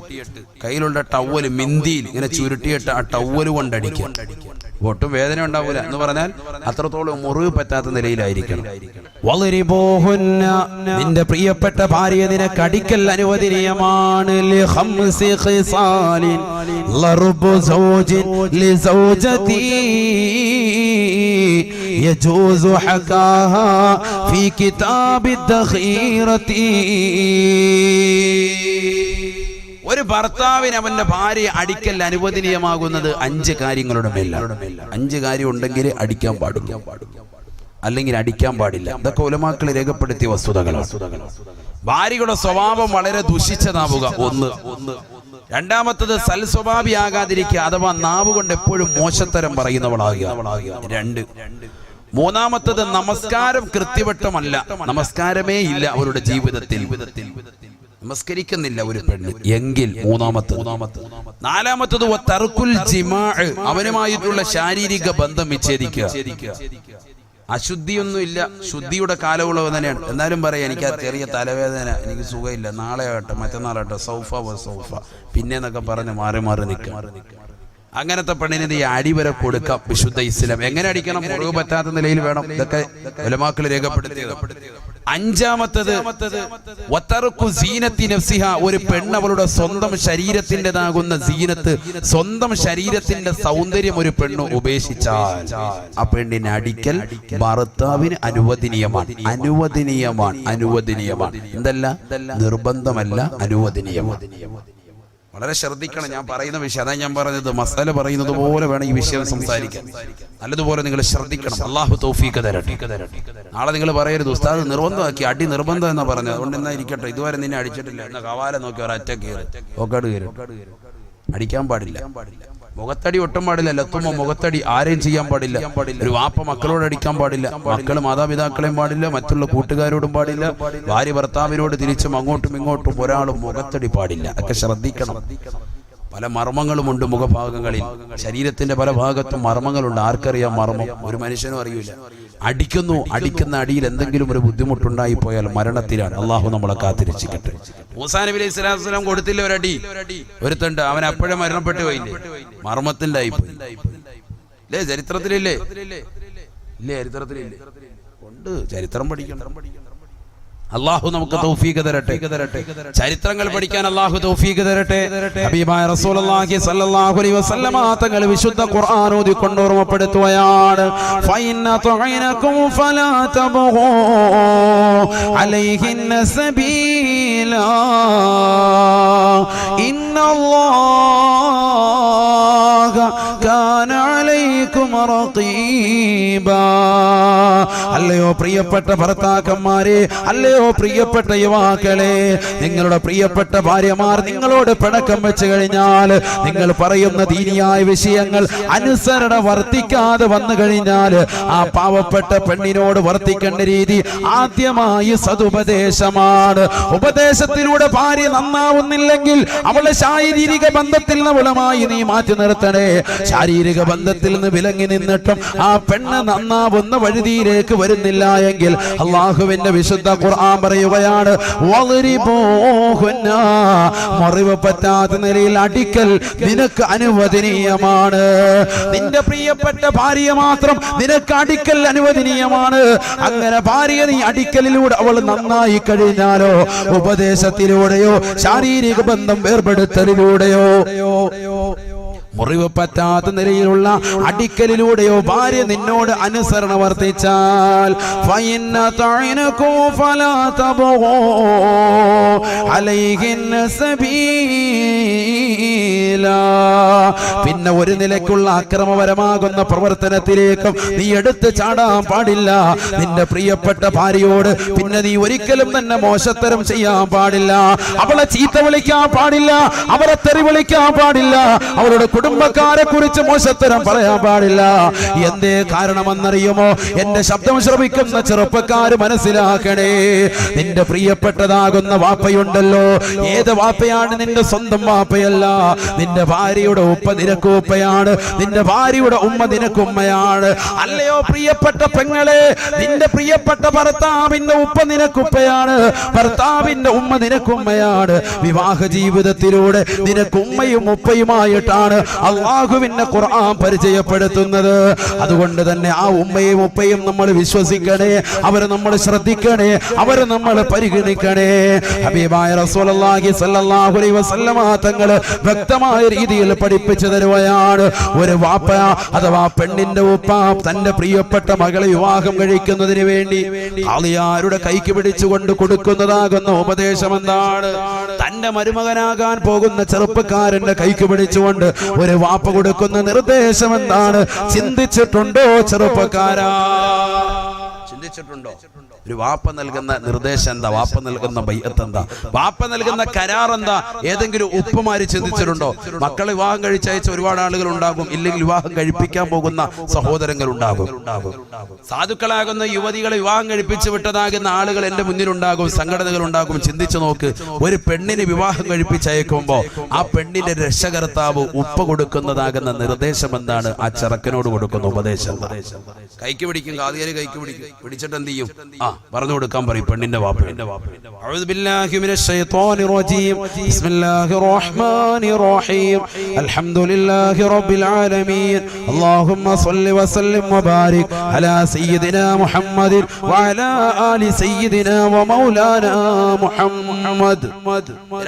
കയ്യിലുള്ള ടവല് മിന്തിയിൽ ഇങ്ങനെ ചുരുട്ടിയിട്ട് ആ ടവല് കൊണ്ടടിക്കുക, ഒട്ടും വേദന ഉണ്ടാവൂല എന്ന് പറഞ്ഞാൽ അത്രത്തോളം മുറിവ് പറ്റാത്ത നിലയിലായിരിക്കണം. വളിബൂഹുന്ന, നിന്റെ പ്രിയപ്പെട്ട ഭാര്യയെ നിനക്ക് അടിക്കൽ അനുവദനീയമാണ്. ലിഖംസി ഖിസാലിൻ ലർബു സൗജിൻ ലിസൗജതി യജൂസു ഹകാഹാ ഫീ കിതാബി ദഖീറതി. ഒരു ഭർത്താവിന് അവന്റെ ഭാര്യയെ അടിക്കൽ അനുവദനീയമാകുന്നത് 5 കാര്യങ്ങളുടെ മേലാണ്. 5 കാര്യം ഉണ്ടെങ്കിൽ അടിക്കാൻ പാടില്ല, അല്ലെങ്കിൽ അടിക്കാൻ പാടില്ല. ഇതൊക്കെ ഉലമാക്കൾ രേഖപ്പെടുത്തിയ വസ്തുതകളാണ്. ഭാര്യയുടെ സ്വഭാവം വളരെ ദുഷിച്ചതാവുക, ഒന്ന്. രണ്ടാമത്തത് സൽസ്വഭാവിയാകാതിരിക്കുക, അഥവാ നാവ് കൊണ്ട് എപ്പോഴും മോശത്തരം പറയുന്നവളാകുക, 2. മൂന്നാമത്തത് നമസ്കാരം കൃത്യവട്ടമല്ല, നമസ്കാരമേ ഇല്ല അവരുടെ ജീവിതത്തിൽ, നമസ്കരിക്കുന്നില്ല ഒരു പെണ്ണ് എങ്കിൽ, മൂന്നാമത്തത്. നാലാമത്തത് തർക്കുൽ ജിമാഅ്, അവനുമായിട്ടുള്ള ശാരീരിക ബന്ധം വിച്ഛേദിക്കുക. അശുദ്ധിയൊന്നും ഇല്ല, ശുദ്ധിയുടെ കാലമുള്ളവ തന്നെയാണ്. എന്നാലും പറയാം, എനിക്ക് ആ ചെറിയ തലവേദന, എനിക്ക് സുഖമില്ല, നാളെ ആകട്ടെ മറ്റന്നാളാകട്ടെ, സൗഫ പിന്നെന്നൊക്കെ പറഞ്ഞ് മാറി നിൽക്കുക. അങ്ങനത്തെ പെണ്ണിന് നീ അടിവരെ കൊടുക്കാം വിശുദ്ധ ഇസ്ലാം. എങ്ങനെ അടിക്കണം? മുറിവ് പറ്റാത്ത നിലയിൽ വേണം. ഇതൊക്കെ ഉലമാക്കൾ രേഖപ്പെടുത്തിയത്. 5-മത്തത് വതർക്കു സീനത്തി നഫ്സിഹ, ഒരു പെണ്ണ് അവളുടെ സ്വന്തം ശരീരത്തിൻ്റെതാകുന്ന സീനത്ത്, സ്വന്തം ശരീരത്തിന്റെ സൗന്ദര്യം ഒരു പെണ്ണ് ഉപേക്ഷിച്ചാൽ ആ പെണ്ണിനെ അടിക്കൽ ഭർത്താവിന് അനുവദനീയമാണ്. എന്തല്ല, നിർബന്ധമല്ല, അനുവദനീയമാണ്. വളരെ ശ്രദ്ധിക്കണം ഞാൻ പറയുന്ന വിഷയം. അതാ ഞാൻ പറഞ്ഞത്, മസാല പറയുന്നത് പോലെ വേണം ഈ വിഷയം സംസാരിക്കാൻ. നല്ലതുപോലെ നിങ്ങൾ ശ്രദ്ധിക്കണം. അള്ളാഹു തൗഫീഖ് തരട്ടെ. നാളെ നിങ്ങൾ പറയരുത് ഉസ്താദ് നിർബന്ധമാക്കി, അടി നിർബന്ധം എന്നാ പറഞ്ഞത്, അതുകൊണ്ട് എന്നാ ഇരിക്കട്ടെ, ഇതുവരെ നിന്നെ അടിച്ചിട്ടില്ല, എന്നാ കവാല നോക്കി ഒരറ്റ കയറി ഒക്കട് കയറി. അടിക്കാൻ പാടില്ല. മുഖത്തടി ഒട്ടും പാടില്ല. ലത്തുമ്മ മുഖത്തടി ആരെയും ചെയ്യാൻ പാടില്ല. ഒരു വാപ്പ മക്കളോട് അടിക്കാൻ പാടില്ല, മക്കള് മാതാപിതാക്കളെയും പാടില്ല, മറ്റുള്ള കൂട്ടുകാരോടും പാടില്ല, ഭാര്യ ഭർത്താവിനോട് തിരിച്ചും അങ്ങോട്ടും ഇങ്ങോട്ടും ഒരാളും മുഖത്തടി പാടില്ല. ഒക്കെ ശ്രദ്ധിക്കണം. പല മർമ്മങ്ങളുമുണ്ട് മുഖഭാഗങ്ങളിൽ. ശരീരത്തിന്റെ പല ഭാഗത്തും മർമ്മങ്ങളുണ്ട്. ആർക്കറിയാം മർമ്മം? ഒരു മനുഷ്യനും അറിയില്ല. അടിക്കുന്ന അടിയിൽ എന്തെങ്കിലും ഒരു ബുദ്ധിമുട്ടുണ്ടായി പോയാൽ മരണത്തിലാണ്. അള്ളാഹു നമ്മളെ കാത്തിരക്ഷിക്കട്ടെ. മൂസാ നബി അലൈഹി സ്വലാത്തു വസ്സലാം കൊടുത്തില്ല ഒരടി. ഒരുത്തുണ്ട്, അവൻ അപ്പോഴേ മരണപ്പെട്ടു പോയില്ലേ? മർമ്മത്തിന്റെ ആയിപ്പോയി. ഇല്ലേ ചരിത്രത്തിലില്ലേ? ഇല്ലേ ചരിത്രത്തിലില്ലേ? ഉണ്ട്. ചരിത്രം പഠിക്കണം. അല്ലാഹു നമുക്ക് തൗഫീഖ് തരട്ടെ. ചരിത്രങ്ങൾ പഠിക്കാൻ അല്ലാഹു തൗഫീഖ് തരട്ടെ. ഹബീബായ റസൂലുള്ളാഹി സ്വല്ലല്ലാഹു അലൈഹി വസല്ലമ തങ്ങൾ വിശുദ്ധ ഖുർആൻ ഓതിക്കൊണ്ട് ഓർമ്മപ്പെടുത്തുകയാണ്, ഫഇന്ന തുഇനകും ഫലാ തബ്ഗൂ അലൈഹിന്ന സബീലാ ഇന്നല്ലാഹ കാന അലൈക്കും റഖീബാ. അല്ലയോ പ്രിയപ്പെട്ട ഭർത്താക്കന്മാരെ, അല്ലയോ പ്രിയപ്പെട്ട യുവാക്കളെ, നിങ്ങളുടെ പ്രിയപ്പെട്ട ഭാര്യമാർ നിങ്ങളോട് പിണക്കം വെച്ച് കഴിഞ്ഞാൽ, നിങ്ങൾ പറയുന്ന ദീനിയായ വിഷയങ്ങൾ അനുസരണ വർത്തിക്കാതെ വന്നു കഴിഞ്ഞാൽ, ആ പാവപ്പെട്ട പെണ്ണിനോട് വർത്തിക്കേണ്ട രീതി ആദ്യമായി സതുപദേശമാണ്. ഉപദേശത്തിലൂടെ ഭാര്യ നന്നാവുന്നില്ലെങ്കിൽ അവളെ ശാരീരിക ബന്ധത്തിൽ നിന്ന് അവളുമായി നീ മാറ്റി നിർത്തണേ. ശാരീരിക ബന്ധത്തിൽ നിന്ന് വിലങ്ങി നിന്നിട്ടും ആ പെണ്ണ് നന്നാവുന്ന വഴുതിയിലേക്ക് വരുന്നില്ല എങ്കിൽ അള്ളാഹുവിന്റെ വിശുദ്ധ ഖുർആൻ പറയുകയാണ്, മുറിവ് പറ്റാത്ത നിലയിൽ അടിക്കൽ നിനക്ക് അനുവദനീയമാണ്. നിന്റെ പ്രിയപ്പെട്ട ഭാര്യ മാത്രം നിനക്ക് അടിക്കൽ അനുവദനീയമാണ്. അങ്ങനെ ഭാര്യ നീ അടിക്കലിലൂടെ അവൾ നന്നായി കഴിഞ്ഞാലോ, ഉപദേശത്തിലൂടെയോ ശാരീരിക ബന്ധം ഏർപ്പെടുത്തലിലൂടെയോ മുറിവ് പറ്റാത്ത നിലയിലുള്ള അടിക്കലിലൂടെയോ ഭാര്യ നിന്നോട് അനുസരണ വർത്തിച്ചാൽ, ഫഇന്ന തഅനകു ഫലാ തബ്ഗൂ അലൈഹിന്ന സബീലാ. പിന്നെ ഒരു നിലയ്ക്കുള്ള അക്രമപരമാകുന്ന പ്രവർത്തനത്തിലേക്കും നീ എടുത്ത് ചാടാൻ പാടില്ല. നിന്റെ പ്രിയപ്പെട്ട ഭാര്യയോട് പിന്നെ നീ ഒരിക്കലും തന്നെ മോശത്തരം ചെയ്യാൻ പാടില്ല. അവളെ ചീത്ത വിളിക്കാൻ പാടില്ല, അവളെ തെറി വിളിക്കാൻ പാടില്ല, അവളുടെ കുടുംബക്കാരെ കുറിച്ച് മോശത്തരം പറയാൻ പാടില്ല. എന്തേ കാരണമെന്നറിയുമോ? എന്റെ ശബ്ദം ശ്രവിക്കുന്ന ചെറുപ്പക്കാര് മനസ്സിലാക്കണേ, നിന്റെ പ്രിയപ്പെട്ടതാകുന്ന വാപ്പയുണ്ടല്ലോ, ഏത് വാപ്പയാണ്? നിന്റെ സ്വന്തം വാപ്പയല്ല. നിന്റെ ഭാര്യയുടെ ഉപ്പ നിനക്ക് ഉപ്പയാണ്, നിന്റെ ഭാര്യയുടെ ഉമ്മ നിനക്ക് ഉമ്മയാണ്. അല്ലയോ പ്രിയപ്പെട്ട പെങ്ങളെ, നിന്റെ പ്രിയപ്പെട്ട ഭർത്താവിന്റെ ഉപ്പ നിനക്ക് ഉപ്പയാണ്, ഭർത്താവിന്റെ ഉമ്മ നിനക്ക് ഉമ്മയാണ്. വിവാഹ ജീവിതത്തിലൂടെ നിനക്ക് ഉമ്മയും ഉപ്പയുമായിട്ടാണ് അല്ലാഹുവിന്റെ ഖുർആൻ പരിചയപ്പെടുത്തുന്നത്. അതുകൊണ്ട് തന്നെ ആ ഉമ്മയും ഉപ്പയും നമ്മൾ വിശ്വസിക്കണേ, അവരെ നമ്മൾ ശ്രദ്ധിക്കണേ, അവരെ നമ്മൾ പരിഗണിക്കണേ. ഹബീബായ റസൂലുള്ളാഹി സ്വല്ലല്ലാഹു അലൈഹി വസല്ലമ തങ്ങൾ വ്യക്തമായ രീതിയിൽ പഠിപ്പിച്ചു തരുകയാണ്, ഒരു വാപ്പ അഥവാ പെണ്ണിന്റെ ഉപ്പ തന്റെ പ്രിയപ്പെട്ട മകളെ വിവാഹം കഴിക്കുന്നതിന് വേണ്ടി ഖാദിയാരുടെ കൈക്ക് പിടിച്ചുകൊണ്ട് കൊടുക്കുന്നതാകുന്ന ഉപദേശം എന്താണ്? തന്റെ മരുമകനാകാൻ പോകുന്ന ചെറുപ്പക്കാരന്റെ കൈക്ക് പിടിച്ചുകൊണ്ട് ഒരു വാപ്പ കൊടുക്കുന്ന നിർദ്ദേശം എന്താണ്? ചിന്തിച്ചിട്ടുണ്ടോ ചെറുപ്പക്കാരാ? ചിന്തിച്ചിട്ടുണ്ടോ? ഒരു വാപ്പ നൽകുന്ന നിർദ്ദേശം എന്താ? വാപ്പ നൽകുന്ന ബൈഅത്ത് എന്താ? വാപ്പ നൽകുന്ന കരാർ എന്താ? ഏതെങ്കിലും ഉപ്പമാര് ചിന്തിച്ചിട്ടുണ്ടോ? മക്കളെ വിവാഹം കഴിച്ചയച്ച ഒരുപാട് ആളുകൾ ഉണ്ടാകും, ഇല്ലെങ്കിൽ വിവാഹം കഴിപ്പിക്കാൻ പോകുന്ന സഹോദരങ്ങൾ ഉണ്ടാകും. സാധുക്കളാകുന്ന യുവതികളെ വിവാഹം കഴിപ്പിച്ചു വിട്ടതാകുന്ന ആളുകൾ എന്റെ മുന്നിലുണ്ടാകും, സംഘടനകൾ ഉണ്ടാകും. ചിന്തിച്ചു നോക്ക്, ഒരു പെണ്ണിന് വിവാഹം കഴിപ്പിച്ചയക്കുമ്പോ ആ പെണ്ണിന്റെ രക്ഷകർത്താവ് ഉപ്പ കൊടുക്കുന്നതാകുന്ന നിർദ്ദേശം എന്താണ്? ആ ചെറുക്കനോട് കൊടുക്കുന്ന ഉപദേശം. കൈക്ക് പിടിക്കും, കാതിയാര് കൈക്ക് പിടിക്കും, പിടിച്ചിട്ട് എന്ത് ചെയ്യും? പറഞ്ഞു കൊടുക്കാൻ പറയും പെണ്ണിന്റെ വാപ്പ. അഊദു ബില്ലാഹി മിനശ് ശൈത്വാനിർ റജീം. ബിസ്മില്ലാഹിർ റഹ്മാനിർ റഹീം. അൽഹംദുലില്ലാഹി റബ്ബിൽ ആലമീൻ. അല്ലാഹുമ്മ സ്വല്ലി വസല്ലിം വബാരിക് അലാ സയ്യിദിനാ മുഹമ്മദിൻ വഅലാ ആലി സയ്യിദിനാ വമൗലാനാ മുഹമ്മദ്.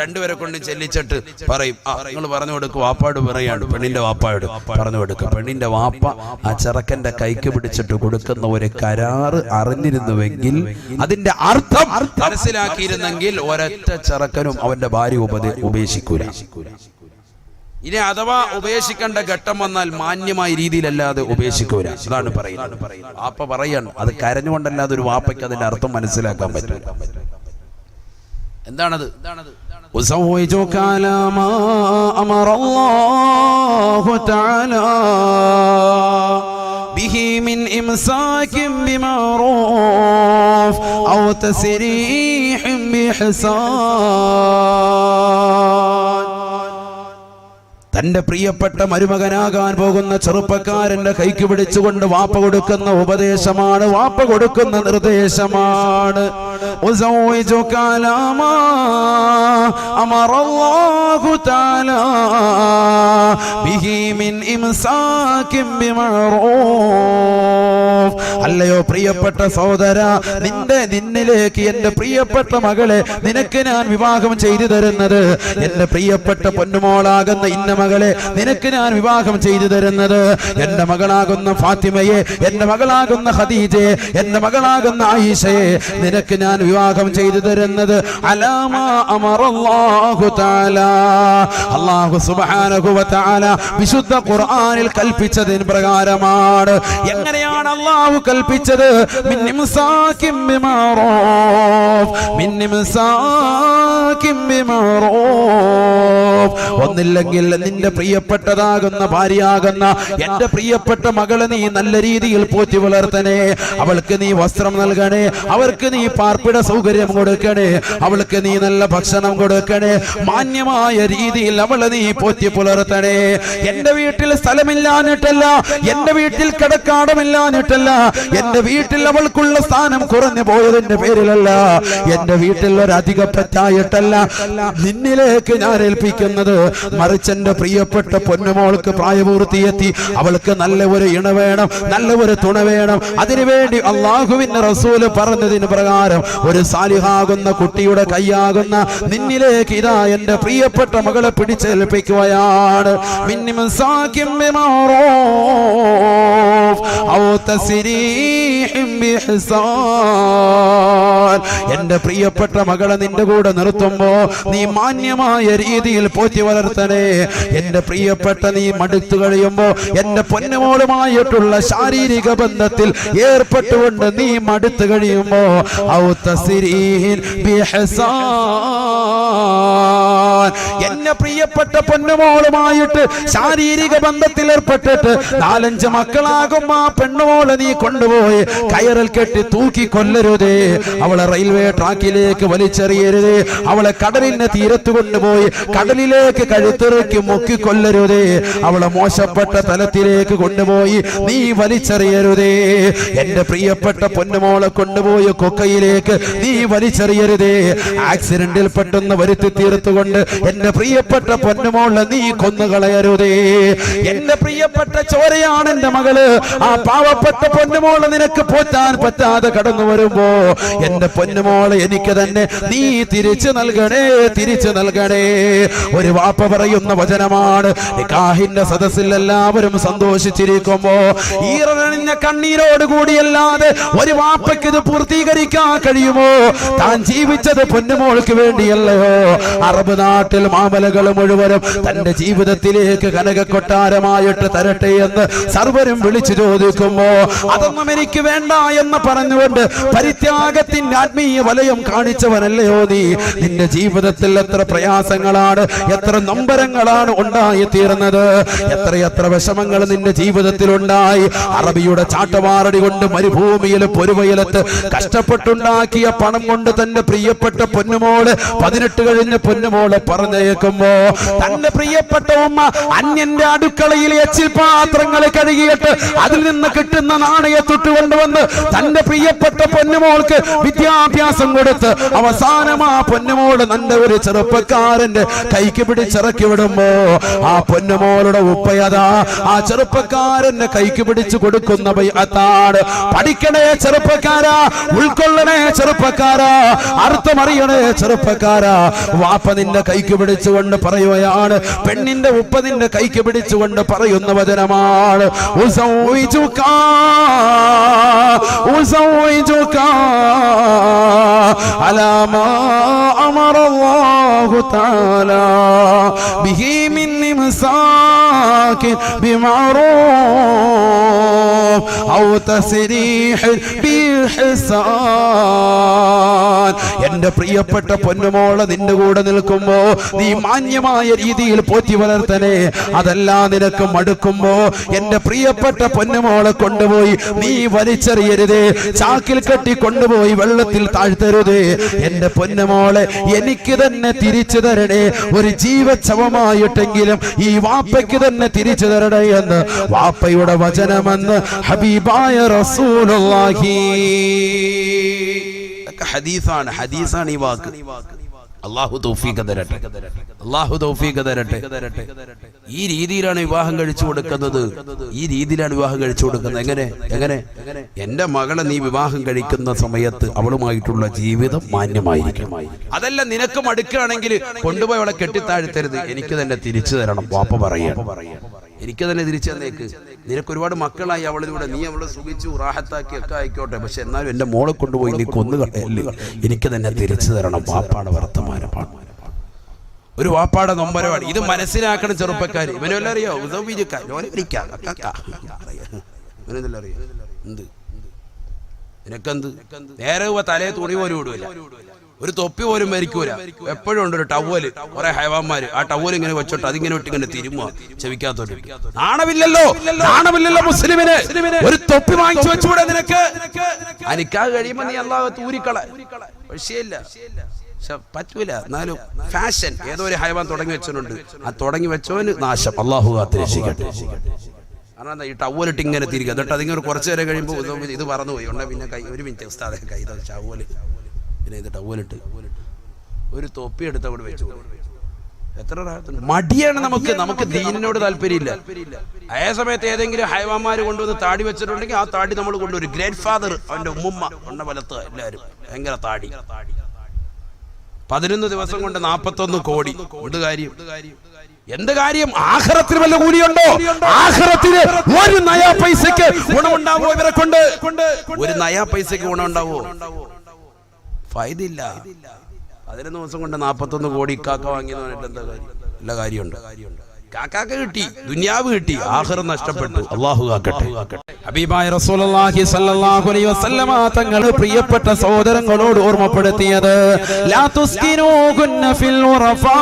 രണ്ടുപേരെ കൊണ്ട് ചെല്ലിച്ചിട്ട് പറയും, നിങ്ങൾ പറഞ്ഞു കൊടുക്കും. വാപ്പാട് പറയാണ്, പെണ്ണിന്റെ വാപ്പായോട് പറഞ്ഞു കൊടുക്കുക. പെണ്ണിന്റെ വാപ്പ ആ ചെറുക്കന്റെ കൈക്ക് പിടിച്ചിട്ട് കൊടുക്കുന്ന ഒരു കരാറ് അറിഞ്ഞിരുന്നുവെങ്കിൽ, അതിന്റെ അർത്ഥം മനസ്സിലാക്കിയിരുന്നെങ്കിൽ ഒരൊറ്റ ചെറുക്കനും അവന്റെ ഭാര്യ ഉപേക്ഷിക്കൂല. ഇനി അഥവാ ഉപേക്ഷിക്കേണ്ട ഘട്ടം വന്നാൽ മാന്യമായ രീതിയിലല്ലാതെ ഉപേക്ഷിക്കൂല. അതാണ് പറയുന്നത്. വാപ്പ പറയാണ്, അത് കരഞ്ഞുകൊണ്ടല്ലാതെ ഒരു വാപ്പയ്ക്ക് അതിന്റെ അർത്ഥം മനസ്സിലാക്കാൻ പറ്റില്ല. എന്താണത്? أزوجك على ما أمر الله تعالى به من إمساك بمعروف أو تسريح بإحسان. തന്റെ പ്രിയപ്പെട്ട മരുമകനാകാൻ പോകുന്ന ചെറുപ്പക്കാരന്റെ കൈക്ക് പിടിച്ചുകൊണ്ട് വാപ്പ കൊടുക്കുന്ന ഉപദേശമാണ്, വാപ്പ കൊടുക്കുന്ന നിർദ്ദേശമാണ്. ഉസൗവിജുക അലാ മാ അമറല്ലാഹു തആല ബിഹി മിൻ ഇംസാകിൻ ബിമഅറൂഫ്. അല്ലയോ പ്രിയപ്പെട്ട സഹോദര, നിന്നിലേക്ക് എന്റെ പ്രിയപ്പെട്ട മകളെ നിനക്ക് ഞാൻ വിവാഹം ചെയ്തു തരുന്നത്, എന്റെ പ്രിയപ്പെട്ട പൊന്നുമോളാകുന്ന ഇന്ന മകളെ നിനക്ക് ഞാൻ വിവാഹം ചെയ്തു തരുന്നത്, എന്റെ മകളാകുന്ന ഫാത്തിമയെ, എന്റെ മകളാകുന്ന ഖദീജയെ, എന്റെ മകളാകുന്ന ആയിഷയെ നിനക്ക് ഞാൻ വിവാഹം ചെയ്തു തരുന്നത് അലാമാ അമറല്ലാഹു തആല, അല്ലാഹു സുബ്ഹാനഹു വ തആല വിശുദ്ധ ഖുർആനിൽ കൽപ്പിച്ചതിന് പ്രകാരമാണ്. എങ്ങനെയാണ് അല്ലാഹു കൽപ്പിച്ചത്? മിൻ ഇംസാകിൻ ബിമഅറൂഫ്, മിൻ ഇംസാകിൻ ബിമഅറൂഫ്. ഒന്നില്ലെങ്കിൽ നിന്റെ പ്രിയപ്പെട്ടതാകുന്ന ഭാര്യയാകുന്ന എന്റെ പ്രിയപ്പെട്ട മകളെ നീ നല്ല രീതിയിൽ പോറ്റി വളർത്തണേ, അവൾക്ക് നീ വസ്ത്രം നൽകണേ, അവർക്ക് നീ പാർപ്പിട സൗകര്യം കൊടുക്കണേ, അവൾക്ക് നീ നല്ല ഭക്ഷണം കൊടുക്കണേ, മാന്യമായ രീതിയിൽ അവളെ നീ പോറ്റി പുലർത്തണേ. എന്റെ വീട്ടിൽ സ്ഥലമില്ലാഞ്ഞിട്ടല്ല, എന്റെ വീട്ടിൽ കിടക്കാടമില്ലാഞ്ഞിട്ടല്ല, എന്റെ വീട്ടിൽ അവൾക്കുള്ള സ്ഥാനം കുറഞ്ഞു പോയതിന്റെ പേരിലല്ല, എന്റെ വീട്ടിൽ ഒരധിക പറ്റായിട്ടല്ല നിന്നിലേക്ക് ഞാൻ ഏൽപ്പിക്കുന്നത്. മറിച്ച് എന്റെ പ്രിയപ്പെട്ട പൊന്നുമോൾക്ക് പ്രായപൂർത്തിയെത്തി, അവൾക്ക് നല്ല ഒരു ഇണ വേണം, നല്ല ഒരു തുണ വേണം. അതിനുവേണ്ടി അള്ളാഹുവിന്റെ റസൂല് പറഞ്ഞതിന് പ്രകാരം ഒരു സാലിഹാകുന്ന കുട്ടിയുടെ കൈയാകുന്ന നിന്നിലേക്ക് ഇതാ എന്റെ പ്രിയപ്പെട്ട മകളെ പിടിച്ചേൽപ്പിക്കുകയാണ്. എന്റെ പ്രിയപ്പെട്ട മകളെ നിന്റെ കൂടെ നിർത്തുമ്പോ നീ മാന്യമായ രീതിയിൽ പോറ്റി വളർത്തണേ. എന്റെ പ്രിയപ്പെട്ട നീ മടുത്തു കഴിയുമ്പോ എന്റെ പൊന്നുമോളുമായിട്ടുള്ള ശാരീരിക ബന്ധത്തിൽ ഏർപ്പെട്ടുകൊണ്ട് നീ മടുത്തു കഴിയുമ്പോ എന്റെ പ്രിയപ്പെട്ട പൊന്നുമോളുമായിട്ട് ശാരീരിക ബന്ധത്തിൽ ഏർപ്പെട്ടിട്ട് 4-5 മക്കളാകും ആ പെണ്ണുമോളെ നീ കൊണ്ടുപോയി കയറിൽ കെട്ടി തൂക്കി കൊല്ലരുതേ, അവളെ റെയിൽവേ ട്രാക്കിലേക്ക് വലിച്ചെറിയരുതേ, അവളെ കടലിന്റെ തീരത്ത് കൊണ്ടുപോയി കടലിലേക്ക് കഴുത്തിറക്കി മുക്കി കൊല്ലരുതേ, അവളെ മോശപ്പെട്ട തലത്തിലേക്ക് കൊണ്ടുപോയി നീ വലിച്ചെറിയരുതേ. എന്റെ പ്രിയപ്പെട്ട പൊന്നുമോളെ കൊണ്ടുപോയി കൊക്കയിലേക്ക് നീ വലിച്ചെറിയരുതേ. ആക്സിഡന്റിൽ പെട്ടെന്ന് വരുത്തി തീർത്തുകൊണ്ട് എന്റെ പ്രിയപ്പെട്ട പൊന്നുമോളെ നീ കൊന്നുകളയരുതേ. എന്റെ പ്രിയപ്പെട്ട ചോരയാണ് എന്റെ മകള്, ആ പാവപ്പെട്ട പൊന്നുമോളെ നിനക്ക് പോറ്റാൻ പറ്റാതെ കടന്നു വരുമ്പോ എന്റെ പൊന്നുമോളെ എനിക്ക് തന്നെ നീ തിരിച്ചു നൽകണേ, തിരിച്ചു നൽകണേ. ഒരു വാപ്പ പറയുന്ന വചനമാണ്. നിക്കാഹിന്റെ സദസ്സിൽ എല്ലാവരും സന്തോഷിച്ചിരിക്കുമ്പോ ഈറനണിഞ്ഞ കണ്ണീരോട് കൂടിയല്ലാതെ ഒരു വാപ്പയ്ക്ക് ഇത് പൂർത്തീകരിക്കാൻ കഴിയുമോ? താൻ ജീവിച്ചത് പൊന്നുമോൾക്ക് വേണ്ടിയല്ലയോ? അറബ് നാട്ടിൽ മാമലകൾ മുഴുവനും തന്റെ ജീവിതത്തിലേക്ക് കനക കൊട്ടാരമായിട്ട് തരട്ടെ എന്ന് സർവരും വിളിച്ചു ചോദിക്കുമ്പോ അതൊന്നും എനിക്ക് വേണ്ട എന്ന് പറഞ്ഞുകൊണ്ട് പരിത്യാഗത്തിന്റെ ആത്മീയ വലയം കാണിച്ചവനല്ലയോ നീ? നിന്റെ ജീവിതത്തിൽ എത്ര പ്രയാസങ്ങളാണ്, എത്ര നൊമ്പരങ്ങളാണ് ഉണ്ടായി തീർന്നത്, എത്രയെത്ര വിഷമങ്ങൾ നിന്റെ ജീവിതത്തിൽ ഉണ്ടായി. അറബിയുടെ ചാട്ടവാറടി കൊണ്ട് മരുഭൂമിയിൽ പൊരുവയലത്ത് കഷ്ടപ്പെട്ടുണ്ടാക്കിയ പണം കൊണ്ട് തന്റെ പ്രിയപ്പെട്ട പൊന്നുമോള് 18 കഴിഞ്ഞ പൊന്നുമോളെ പറഞ്ഞേക്കുമ്പോ തന്റെ പ്രിയപ്പെട്ട ഉമ്മ അന്യന്റെ അടുക്കളയിൽ എച്ചിൽ പാത്രങ്ങൾ കഴുകിയിട്ട് അതിൽ നിന്ന് കിട്ടുന്ന നാണയത്തൊട്ട് കൊണ്ടുവന്ന് തന്റെ പ്രിയപ്പെട്ട പൊന്നുമോൾക്ക് വിദ്യാഭ്യാസം കൊടുത്ത് അവസാനം ആ പൊന്നുമോള് നല്ല ഒരു ചെറുപ്പക്കാരന്റെ കൈക്ക് പിടിച്ചിറക്കി വിടുമ്പോ ആ പൊന്നുമോളുടെ ഉപ്പയതാ ആ ചെറുപ്പക്കാരന്റെ കൈക്ക് പിടിച്ചു കൊടുക്കുന്ന ബൈഅത്താണ്. പഠിക്കണേ ചെറുപ്പക്കാരാ, ഉൾക്കൊള്ളണേ ചെറുപ്പക്കാരാ, അർത്ഥമറിയണേ ചെറുപ്പക്കാരാ. വാപ്പ നിന്റെ കൈക്ക് പിടിച്ചുകൊണ്ട് പറയുകയാണ്, പെണ്ണിന്റെ ഉപ്പ നിന്റെ കൈക്ക് പിടിച്ചുകൊണ്ട് പറയുന്ന വചനമാണ് അലാ മാ അമറല്ലാഹു തആല ബിഹി മിൻ ഇംസാകിൻ ബിമഅറൂഫ്. ഔ തസ്രീഹ് ബിഹിസാൻ. എന്റെ പ്രിയപ്പെട്ട പൊന്നുമോളെ നിന്റെ കൂടെ നിൽക്കുമ്പോ നീ മാന്യമായ രീതിയിൽ പോറ്റി വളർത്തണേ. അതല്ല നിനക്ക് മടുക്കുമ്പോ എന്റെ പ്രിയപ്പെട്ട പൊന്നുമോളെ കൊണ്ടുപോയി നീ വലിച്ചെറിയരുതേ, ചാക്കിൽ കെട്ടി കൊണ്ടുപോയി വെള്ളത്തിൽ താഴ്ത്തരുതേ. എന്റെ പൊന്നുമോളെ എനിക്ക് തന്നെ തിരിച്ചു തരണേ, ഒരു ജീവച്ഛവമായിട്ടെങ്കിലും ഈ വാപ്പയ്ക്ക് തന്നെ തിരിച്ചു തരണേ എന്ന് വാപ്പയുടെ വചനമെന്ന് ഹബീബായ റസൂലുള്ളാഹി. ഹദീസാണ് ഈ വാക്ക്. അല്ലാഹു തൗഫീഖ് തരട്ടെ, അല്ലാഹു തൗഫീഖ് തരട്ടെ. ഈ രീതിയിലാണ് വിവാഹം കഴിച്ചു കൊടുക്കുന്നത്, ഈ രീതിയിലാണ് വിവാഹം കഴിച്ചു കൊടുക്കുന്നത്. എങ്ങനെ എന്റെ മകളെ നീ വിവാഹം കഴിക്കുന്ന സമയത്ത് അവളുമായിട്ടുള്ള ജീവിതം മാന്യമായിരിക്കും. അതല്ല നിനക്ക് മടുക്കുകയാണെങ്കിൽ കൊണ്ടുപോയി അവളെ കെട്ടിത്താഴ്ത്തരുത്, എനിക്ക് തന്നെ തിരിച്ചു തരണം. വാപ്പ പറയാ എനിക്ക് തന്നെ തിരിച്ചു തന്നേക്ക്. നിനക്ക് ഒരുപാട് മക്കളായി അവളിലൂടെ, നീ അവളെ സുഖിച്ചു റാഹത്താക്കി ഒക്കെ ആയിക്കോട്ടെ, പക്ഷെ എന്നാലും എന്റെ മോളെ കൊണ്ടുപോയി നീ കൊന്നുകളയല്ലേ, എനിക്ക് തന്നെ തിരിച്ചു തരണം. വാപ്പാടെ വർത്തമാനമാണ്, ഒരു വാപ്പാടെ നൊമ്പരമാണ്. ഇത് മനസ്സിലാക്കണം ചെറുപ്പക്കാർ. ഇവനെല്ലാം അറിയോ? എന്ത് നിനക്കെന്ത്? നേരെ തലയെ തുണി പോലും ഇടൂല, ഒരു തൊപ്പി പോലും മരിക്കൂല. എപ്പോഴും ഉണ്ട് ഒരു ടവല്, കുറെ ഹൈവാന്മാര് ആ ടവൽ ഇങ്ങനെ വെച്ചോട്ട് അതിങ്ങനെ വിട്ട് ഇങ്ങനെ തിരുമുക ചെവിക്കാത്തോട്ട്. നാണമില്ലല്ലോ മുസ്ലിമിന്. ഒരു തൊപ്പി വാങ്ങിച്ചു വെച്ചുകൂടെ നിനക്ക്? അനിക്കാ കഴിയുമ്പോ നീ അല്ലാഹു തൂരിക്കള, വിഷയമില്ല, പറ്റൂല. എന്നാലും ഫാഷൻ ഏതോ ഒരു ഹൈവാൻ തുടങ്ങി വെച്ചിട്ടുണ്ട്, ആ തുടങ്ങി വെച്ചവന് നാശം. അല്ലാഹു കാത്തുരക്ഷിക്കട്ടെ. കാരണം എന്താ ഈ ടവലിട്ട് ഇങ്ങനെ തിരിക്കുക, എന്നിട്ട് അതിങ്ങനെ കുറച്ചു നേരം കഴിയുമ്പോൾ ഇത് പറന്നുപോയി ഉണ്ടെ പിന്നെ കൈ ഒരു മിനിറ്റ് ഉസ്താദെ കൈ ടവല് പിന്നെ ഇത് ടവലിട്ട് ഒരു തൊപ്പി എടുത്ത് അവിടെ വെച്ചു. എത്ര മടിയാണ് നമുക്ക് ദീനിനോട് താല്പര്യമില്ല. അതേ സമയത്ത് ഏതെങ്കിലും ഹൈവാന്മാര് കൊണ്ടുവന്ന് താടി വെച്ചിട്ടുണ്ടെങ്കിൽ ആ താടി നമ്മൾ കൊണ്ടുവരും. ഗ്രേറ്റ് ഫാദർ അവന്റെ ഉമ്മുമ്മ ഉണ്ണ വലത്ത് എല്ലാവരും ഭയങ്കര താടി. 11 ദിവസം കൊണ്ട് 41 കോടി. എന്ത് കാര്യം? ആഖിറത്തിൽ വല്ല കൂലിയുണ്ടോ? ആഖിറത്തിൽ ഒരു നയാ പൈസക്ക് ഗുണമുണ്ടാവോ? ഇവരെ കൊണ്ട് ഒരു നയാ പൈസക്ക് ഗുണമുണ്ടാവോ? ഫൈദില്ല. 11 ദിവസം കൊണ്ട് 41 കോടി കാക്ക വാങ്ങിയെന്ന് പറഞ്ഞിട്ട് എന്താ കാര്യം? എല്ലാ കാര്യമുണ്ട്. കാക്കാക്ക് കിട്ടി, ദുനിയാവ് കിട്ടി, ആഖിറത്ത് നഷ്ടപ്പെട്ടു. അല്ലാഹു കാക്കട്ടെ. ഹബീബായ റസൂലുള്ളാഹി സ്വല്ലല്ലാഹു അലൈഹി വസല്ലമ തങ്ങൾ പ്രിയപ്പെട്ട സഹോദരങ്ങളോട് ഓർമ്മപ്പെടുത്തിയത് ലാ തുസ്കിനൂഹുന്ന ഫിൽ ഉറഫാ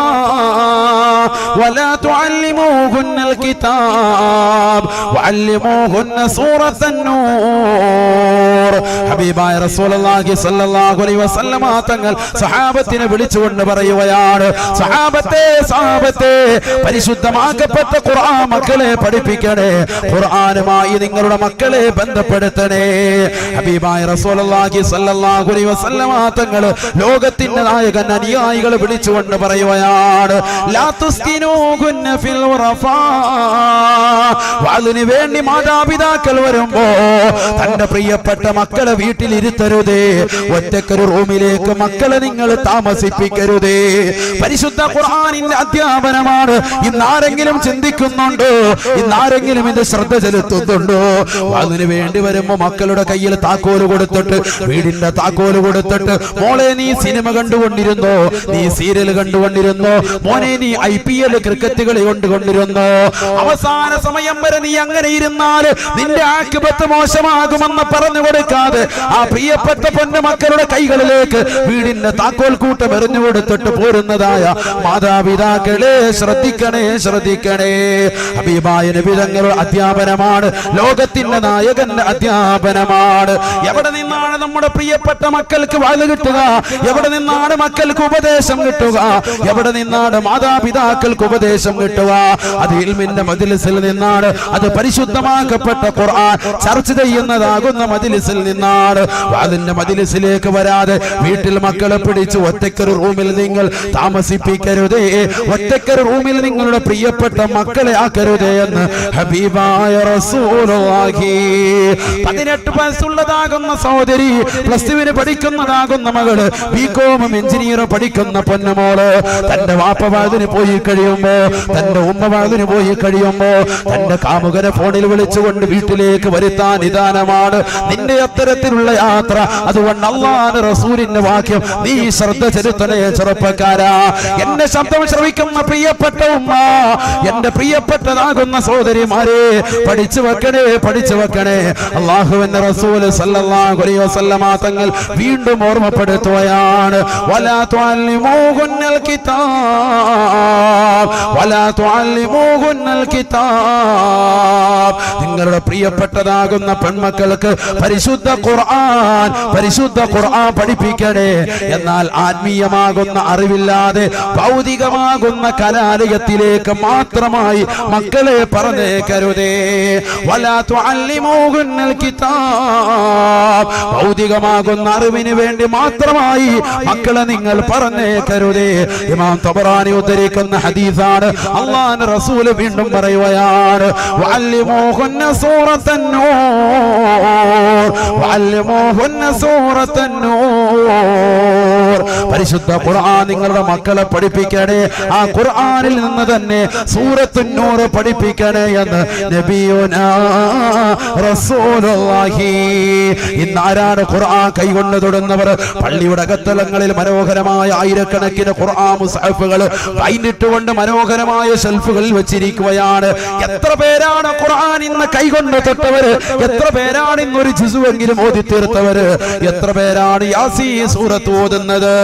വലാ തുഅല്ലിമൂഹുന്നൽ കിതാബ് വഅല്ലിമൂഹുന്ന സൂറത്തൻ നൂർ. ഹബീബായ റസൂലുള്ളാഹി സ്വല്ലല്ലാഹു അലൈഹി വസല്ലമ തങ്ങൾ സഹാബത്തിനെ വിളിച്ചുകൊണ്ട് പറയുകയാണ്, സഹാബത്തെ പരിശുദ്ധമാക്കപ്പെട്ട ഖുർആൻ മക്കളെ പഠിപ്പിക്കണേ, ഖുർആനുമായി നിങ്ങളുടെ മക്കളെ ബന്ധപ്പെടുത്തണേ. ഹബീബായ റസൂലുള്ളാഹി സ്വല്ലല്ലാഹു അലൈഹി വസല്ലമ തങ്ങൾ ലോകത്തിന്റെ നായകൻ അനുയായികളെ വിളിച്ചുകൊണ്ട് പറയുകയാണ്, ലാ തുസ്കിനൂഹുന്ന ഫിൽ ഉറഫാ. അതിനു വേണ്ടി മാതാപിതാക്കൾ വരുമ്പോ തന്റെ പ്രിയപ്പെട്ട മക്കളെ വീട്ടിൽ ഇരുത്തരുതേ, ഒറ്റക്കൊരു റൂമിലേക്ക് മക്കളെ നിങ്ങൾ താമസിപ്പിക്കരുതേ. പരിശുദ്ധ ഖുർആനിന്റെ അധ്യാപനമാണ്. ഇന്നാരെങ്കിലും ചിന്തിക്കുന്നുണ്ടോ? ഇന്നാരെങ്കിലും ഇത് ശ്രദ്ധ ചെലുത്തുന്നുണ്ടോ? അതിനു വേണ്ടി വരുമ്പോ മക്കളുടെ കയ്യിൽ താക്കോല് കൊടുത്തിട്ട്, വീടിന്റെ താക്കോല് കൊടുത്തിട്ട്, മോളെ നീ സിനിമ കണ്ടുകൊണ്ടിരുന്നോ, നീ സീരിയൽ കണ്ടുകൊണ്ടിരുന്നോ, മോനെ നീ IPL ക്രിക്കറ്റ് കളി കൊണ്ടുകൊണ്ടിരുന്നോ, അവസാന സമയം വരെ നീ അങ്ങനെ ഇരുന്നാൽ നിന്റെ ആഖിബത്ത് മോശമാകുമെന്ന് പറഞ്ഞു കൊടുക്കാതെ ആ പ്രിയപ്പെട്ട പൊന്നു മക്കളുടെ കൈകളിലേക്ക് വീടിന്റെ താക്കോൽ കൂട്ടം എറിഞ്ഞു കൊടുത്തിട്ട് പോരുന്നതായ മാതാപിതാക്കളെ ശ്രദ്ധിക്കണേ. ഹബീബായ നബി തങ്ങളുടെ അധ്യാപനമാണ്, ലോകത്തിന്റെ നായകന്റെ അധ്യാപനമാണ്. എവിടെ നിന്നാണ് നമ്മുടെ പ്രിയപ്പെട്ട മക്കൾക്ക് വാല് കിട്ടുക? എവിടെ നിന്നാണ് മക്കൾക്ക് ഉപദേശം കിട്ടുക? എവിടെ നിന്നാണ് മാതാപിതാക്കൾക്ക് ഉപദേശം കിട്ടുക? അത് ഇൽമിന്റെ മജ്ലിസിൽ നിന്നാണ്, അത് പരിശുദ്ധമാക്കപ്പെട്ട ഖുർആൻ ചർച്ച ചെയ്യുന്നതാകുന്ന മജ്ലിസിൽ നിന്നാണ്. അതിന്റെ മജ്ലിസിലേക്ക് വരാതെ വീട്ടിൽ മക്കളെ പിടിച്ച് ഒറ്റക്കൊരു റൂമിൽ നിങ്ങൾ താമസിപ്പിക്കരുതേ, ഒറ്റക്കൊരു റൂമിൽ നിങ്ങളുടെ പ്രിയപ്പെട്ട മക്കളെ ആക്കരുതേ എന്ന് ഹബീബായ റസൂലുള്ളാഹി. 18 വയസ്സുള്ളതാകുന്ന സഹോദരി, +2 പഠിക്കുന്നതാകുന്ന മകള്, BCom എഞ്ചിനീയർ പഠിക്കുന്ന പൊന്നുമോള് തന്റെ വാപ്പ വാതിന് പോയി കഴിയുമ്പോ, തന്റെ ഉമ്മ വാതിന് പോയി കഴിയുമ്പോ തന്റെ കാമുകനെ ഫോണിൽ വിളിച്ചുകൊണ്ട് വീട്ടിലേക്ക് വരുത്താൻ നിദാനമാണ് നിന്റെ അത്തരത്തിലുള്ള യാത്ര. അതുകൊണ്ട് അല്ലാഹുവിന്റെ റസൂലിന്റെ വാക്യം നീ ശ്രദ്ധ ചെലുത്തണേ ചെറുപ്പക്കാരാ. എന്റെ ശബ്ദം ശ്രവിക്കുന്ന പ്രിയപ്പെട്ട ഉമ്മ, എന്റെ പ്രിയപ്പെട്ടതാകുന്ന സഹോദരിമാരെ, പഠിച്ചു പഠിച്ചു വെക്കണേ. അല്ലാഹുവിന്റെ റസൂൽ സല്ലല്ലാഹു അലൈഹി വസല്ലമ തങ്ങൾ വീണ്ടും ഓർമ്മപ്പെടുത്തുകയാണ്, വലാ തുഅല്ലിമൂഹുന്നൽ കിതാബ് വലാ തുഅല്ലിമൂഹുന്നൽ കിതാബ്. നിങ്ങളുടെ പ്രിയപ്പെട്ടതാകുന്ന പെൺമക്കൾക്ക് പരിശുദ്ധ ഖുർആൻ പഠിപ്പിക്കണേ. എന്നാൽ ആത്മീയമാകുന്ന അറിവില്ലാതെ ഭൗതികമാകുന്ന കലാലയത്തിലേക്ക് മാത്രമായി മക്കളെ പറഞ്ഞേക്കരുതേ. വലാ തുഅല്ലിമൂഹുന്നൽ കിതാബ്. ഭൗതികമാകുന്ന അറിവിന് വേണ്ടി മാത്രമായി മക്കളെ നിങ്ങൾ പറഞ്ഞേക്കരുതേ. ഇമാം തബറാനി ഉദ്ധരിക്കുന്ന ഹദീസാണ്. അല്ലാഹുവിന്റെ റസൂൽ വീണ്ടും പറയുകയാണ്, വഅല്ലിമൂഹുന്ന സൂറത്തൻ നൂർ വഅല്ലിമൂഹുന്ന സൂറത്തൻ നൂർ. പരിശുദ്ധ ഖുർആൻ നിങ്ങളുടെ മക്കളെ പഠിപ്പിക്കണേ. ആ ഖുർആനിൽ നിന്ന് തന്നെ സൂറത്തുൻ നൂർ പഠിപ്പിക്കണേ എന്ന് നബിയുനാ റസൂലുള്ളാഹി. ഇന്ന് ആരാണ് ഖുർആൻ കൈകൊണ്ട് തൊടുന്നവർ? പള്ളിയുടെ അകത്തളങ്ങളിൽ മനോഹരമായ ആയിരക്കണക്കിന് ഖുർആൻ മുസ്ഹഫുകൾ പൈനിട്ടുകൊണ്ട് മനോഹരമായ ഷെൽഫുകളിൽ വെച്ചിരിക്കുകയാണ്. എത്ര പേരാണ് ഖുർആൻ ഇന്ന് കൈകൊണ്ട് തൊട്ടവര്? എത്ര പേരാണ് ഇന്നൊരു ജുസുവെങ്കിലും ഓതി തീർത്തവര്? എത്ര പേരാണ് യാസീൻ സൂറത്ത് ഓതുന്നത്?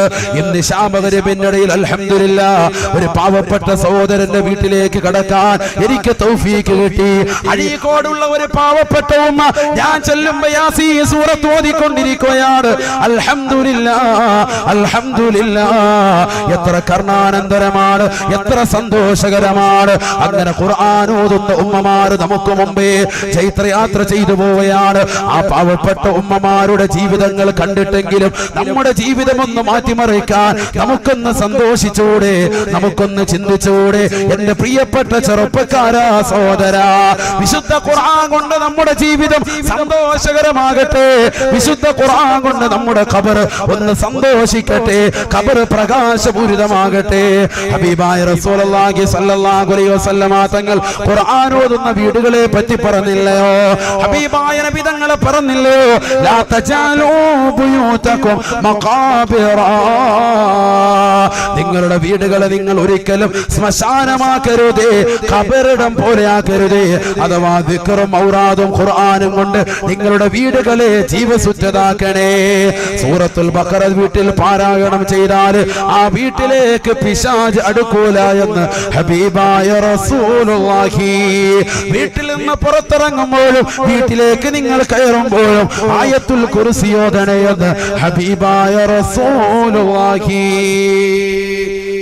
ഇന്ന് ശാമകരിപ്പിനിടയിൽ അൽഹംദുലില്ലാഹ് ഒരു പാവപ്പെട്ട സഹോദരന്റെ വീട്ടിലേക്ക് കടക്കാൻ എനിക്ക് തൗഫീക്ക് കിട്ടി. അഴീക്കോടുള്ള ഒരു പാവപ്പെട്ട ഉമ്മ ഞാൻ ചെല്ലുമ്പോ യാസീൻ സൂറത്ത് ഓതിക്കൊണ്ടിരിക്കുകയാണ്. അൽഹംദുലില്ലാഹ് അൽഹംദുലില്ലാഹ്. എത്ര കർണാനന്തരമാണ്, എത്ര സന്തോഷകരമാണ്. അങ്ങനെ ഖുർആൻ ഓതുന്ന ഉമ്മമാര് നമുക്ക് മുമ്പേ ചൈത്രയാത്ര ചെയ്തു പോവുകയാണ്. ആ പാവപ്പെട്ട ഉമ്മമാരുടെ ജീവിതങ്ങൾ കണ്ടിട്ടെങ്കിലും നമ്മുടെ ജീവിതം ഒന്ന് മാറ്റിമറിക്കാൻ നമുക്കൊന്ന് സന്തോഷിച്ചൂടെ? നമുക്കൊന്ന് ചിന്തിച്ചൂടെ? എന്റെ പ്രിയപ്പെട്ട ചെറുപ്പക്കാരാ, സഹോദരാ, വിശുദ്ധ ഖുർആൻ കൊണ്ട് നമ്മുടെ ജീവിതം സന്തോഷകരമാകട്ടെ. വിശുദ്ധ ഖുർആൻ കൊണ്ട് നമ്മുടെ ഖബർ ഒന്ന് സന്തോഷിക്കട്ടെ, ഖബർ പ്രകാശപൂരിതമാകട്ടെ. ഹബീബായ റസൂലുള്ളാഹി സ്വല്ലല്ലാഹു അലൈഹി വസല്ലമ തങ്ങൾ ഖുർആൻ ഓതുന്ന വീടുകളെ പറ്റി പറഞ്ഞില്ലയോ? ഹബീബായ നബി തങ്ങൾ പറഞ്ഞില്ലയോ? ലാ തജാലൂ ബുയൂതകും മഖാബിറ. നിങ്ങളുടെ വീടുകളെ നിങ്ങൾ ഒരിക്കലും ശ്മശാനമാക്കരുതേ, ഖബറിടം പോലെ ആക്കരുതേ. അഥവാ ദിക്റും ഔറാദും ഖുർആനും കൊണ്ട് നിങ്ങളുടെ വീടുകളെ ജീവസുറ്റതാക്കണേ. സൂറത്തുൽ ബഖറ വീട്ടിൽ പാരായണം ചെയ്താൽ ആ വീട്ടിലേക്ക് പിശാച് അടുക്കൂല എന്ന് ഹബീബായ റസൂലുള്ളാഹി. വീട്ടിൽ നിന്ന് പുറത്തിറങ്ങുമ്പോഴും വീട്ടിലേക്ക് നിങ്ങൾ കയറുമ്പോഴും ആയത്തുൽ കുർസി ഓതണേ എന്ന് ഹബീബായ റസൂലുള്ളാഹി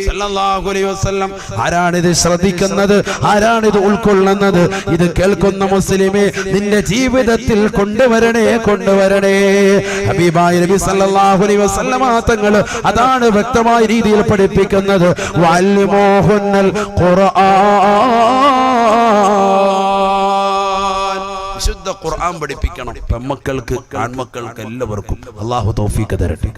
സല്ലല്ലാഹു അലൈഹി വസല്ലം. ആരാണിത് ശ്രദ്ധിക്കുന്നത്? ആരാണിത് ഉൾക്കൊള്ളുന്നത്? ഇത് കേൾക്കുന്ന മുസ്ലിമേ, നിന്റെ ജീവിതത്തിൽ കൊണ്ടുവരണേ, കൊണ്ടുവരണേ. ഹബീബായ നബി സല്ലല്ലാഹു അലൈഹി വസല്ലം തങ്ങൾ അതാണ് വ്യക്തമായ രീതിയിൽ പഠിപ്പിക്കുന്നത്. വഅല്ലിമൂഹുന്നൽ ഖുർആൻ. വിശുദ്ധ ഖുർആൻ പഠിപ്പിക്കണം. പെൺമക്കൾക്ക്, ആൺമക്കൾക്ക് എല്ലാവർക്കും. അല്ലാഹു തൗഫീഖ് തരട്ടെ.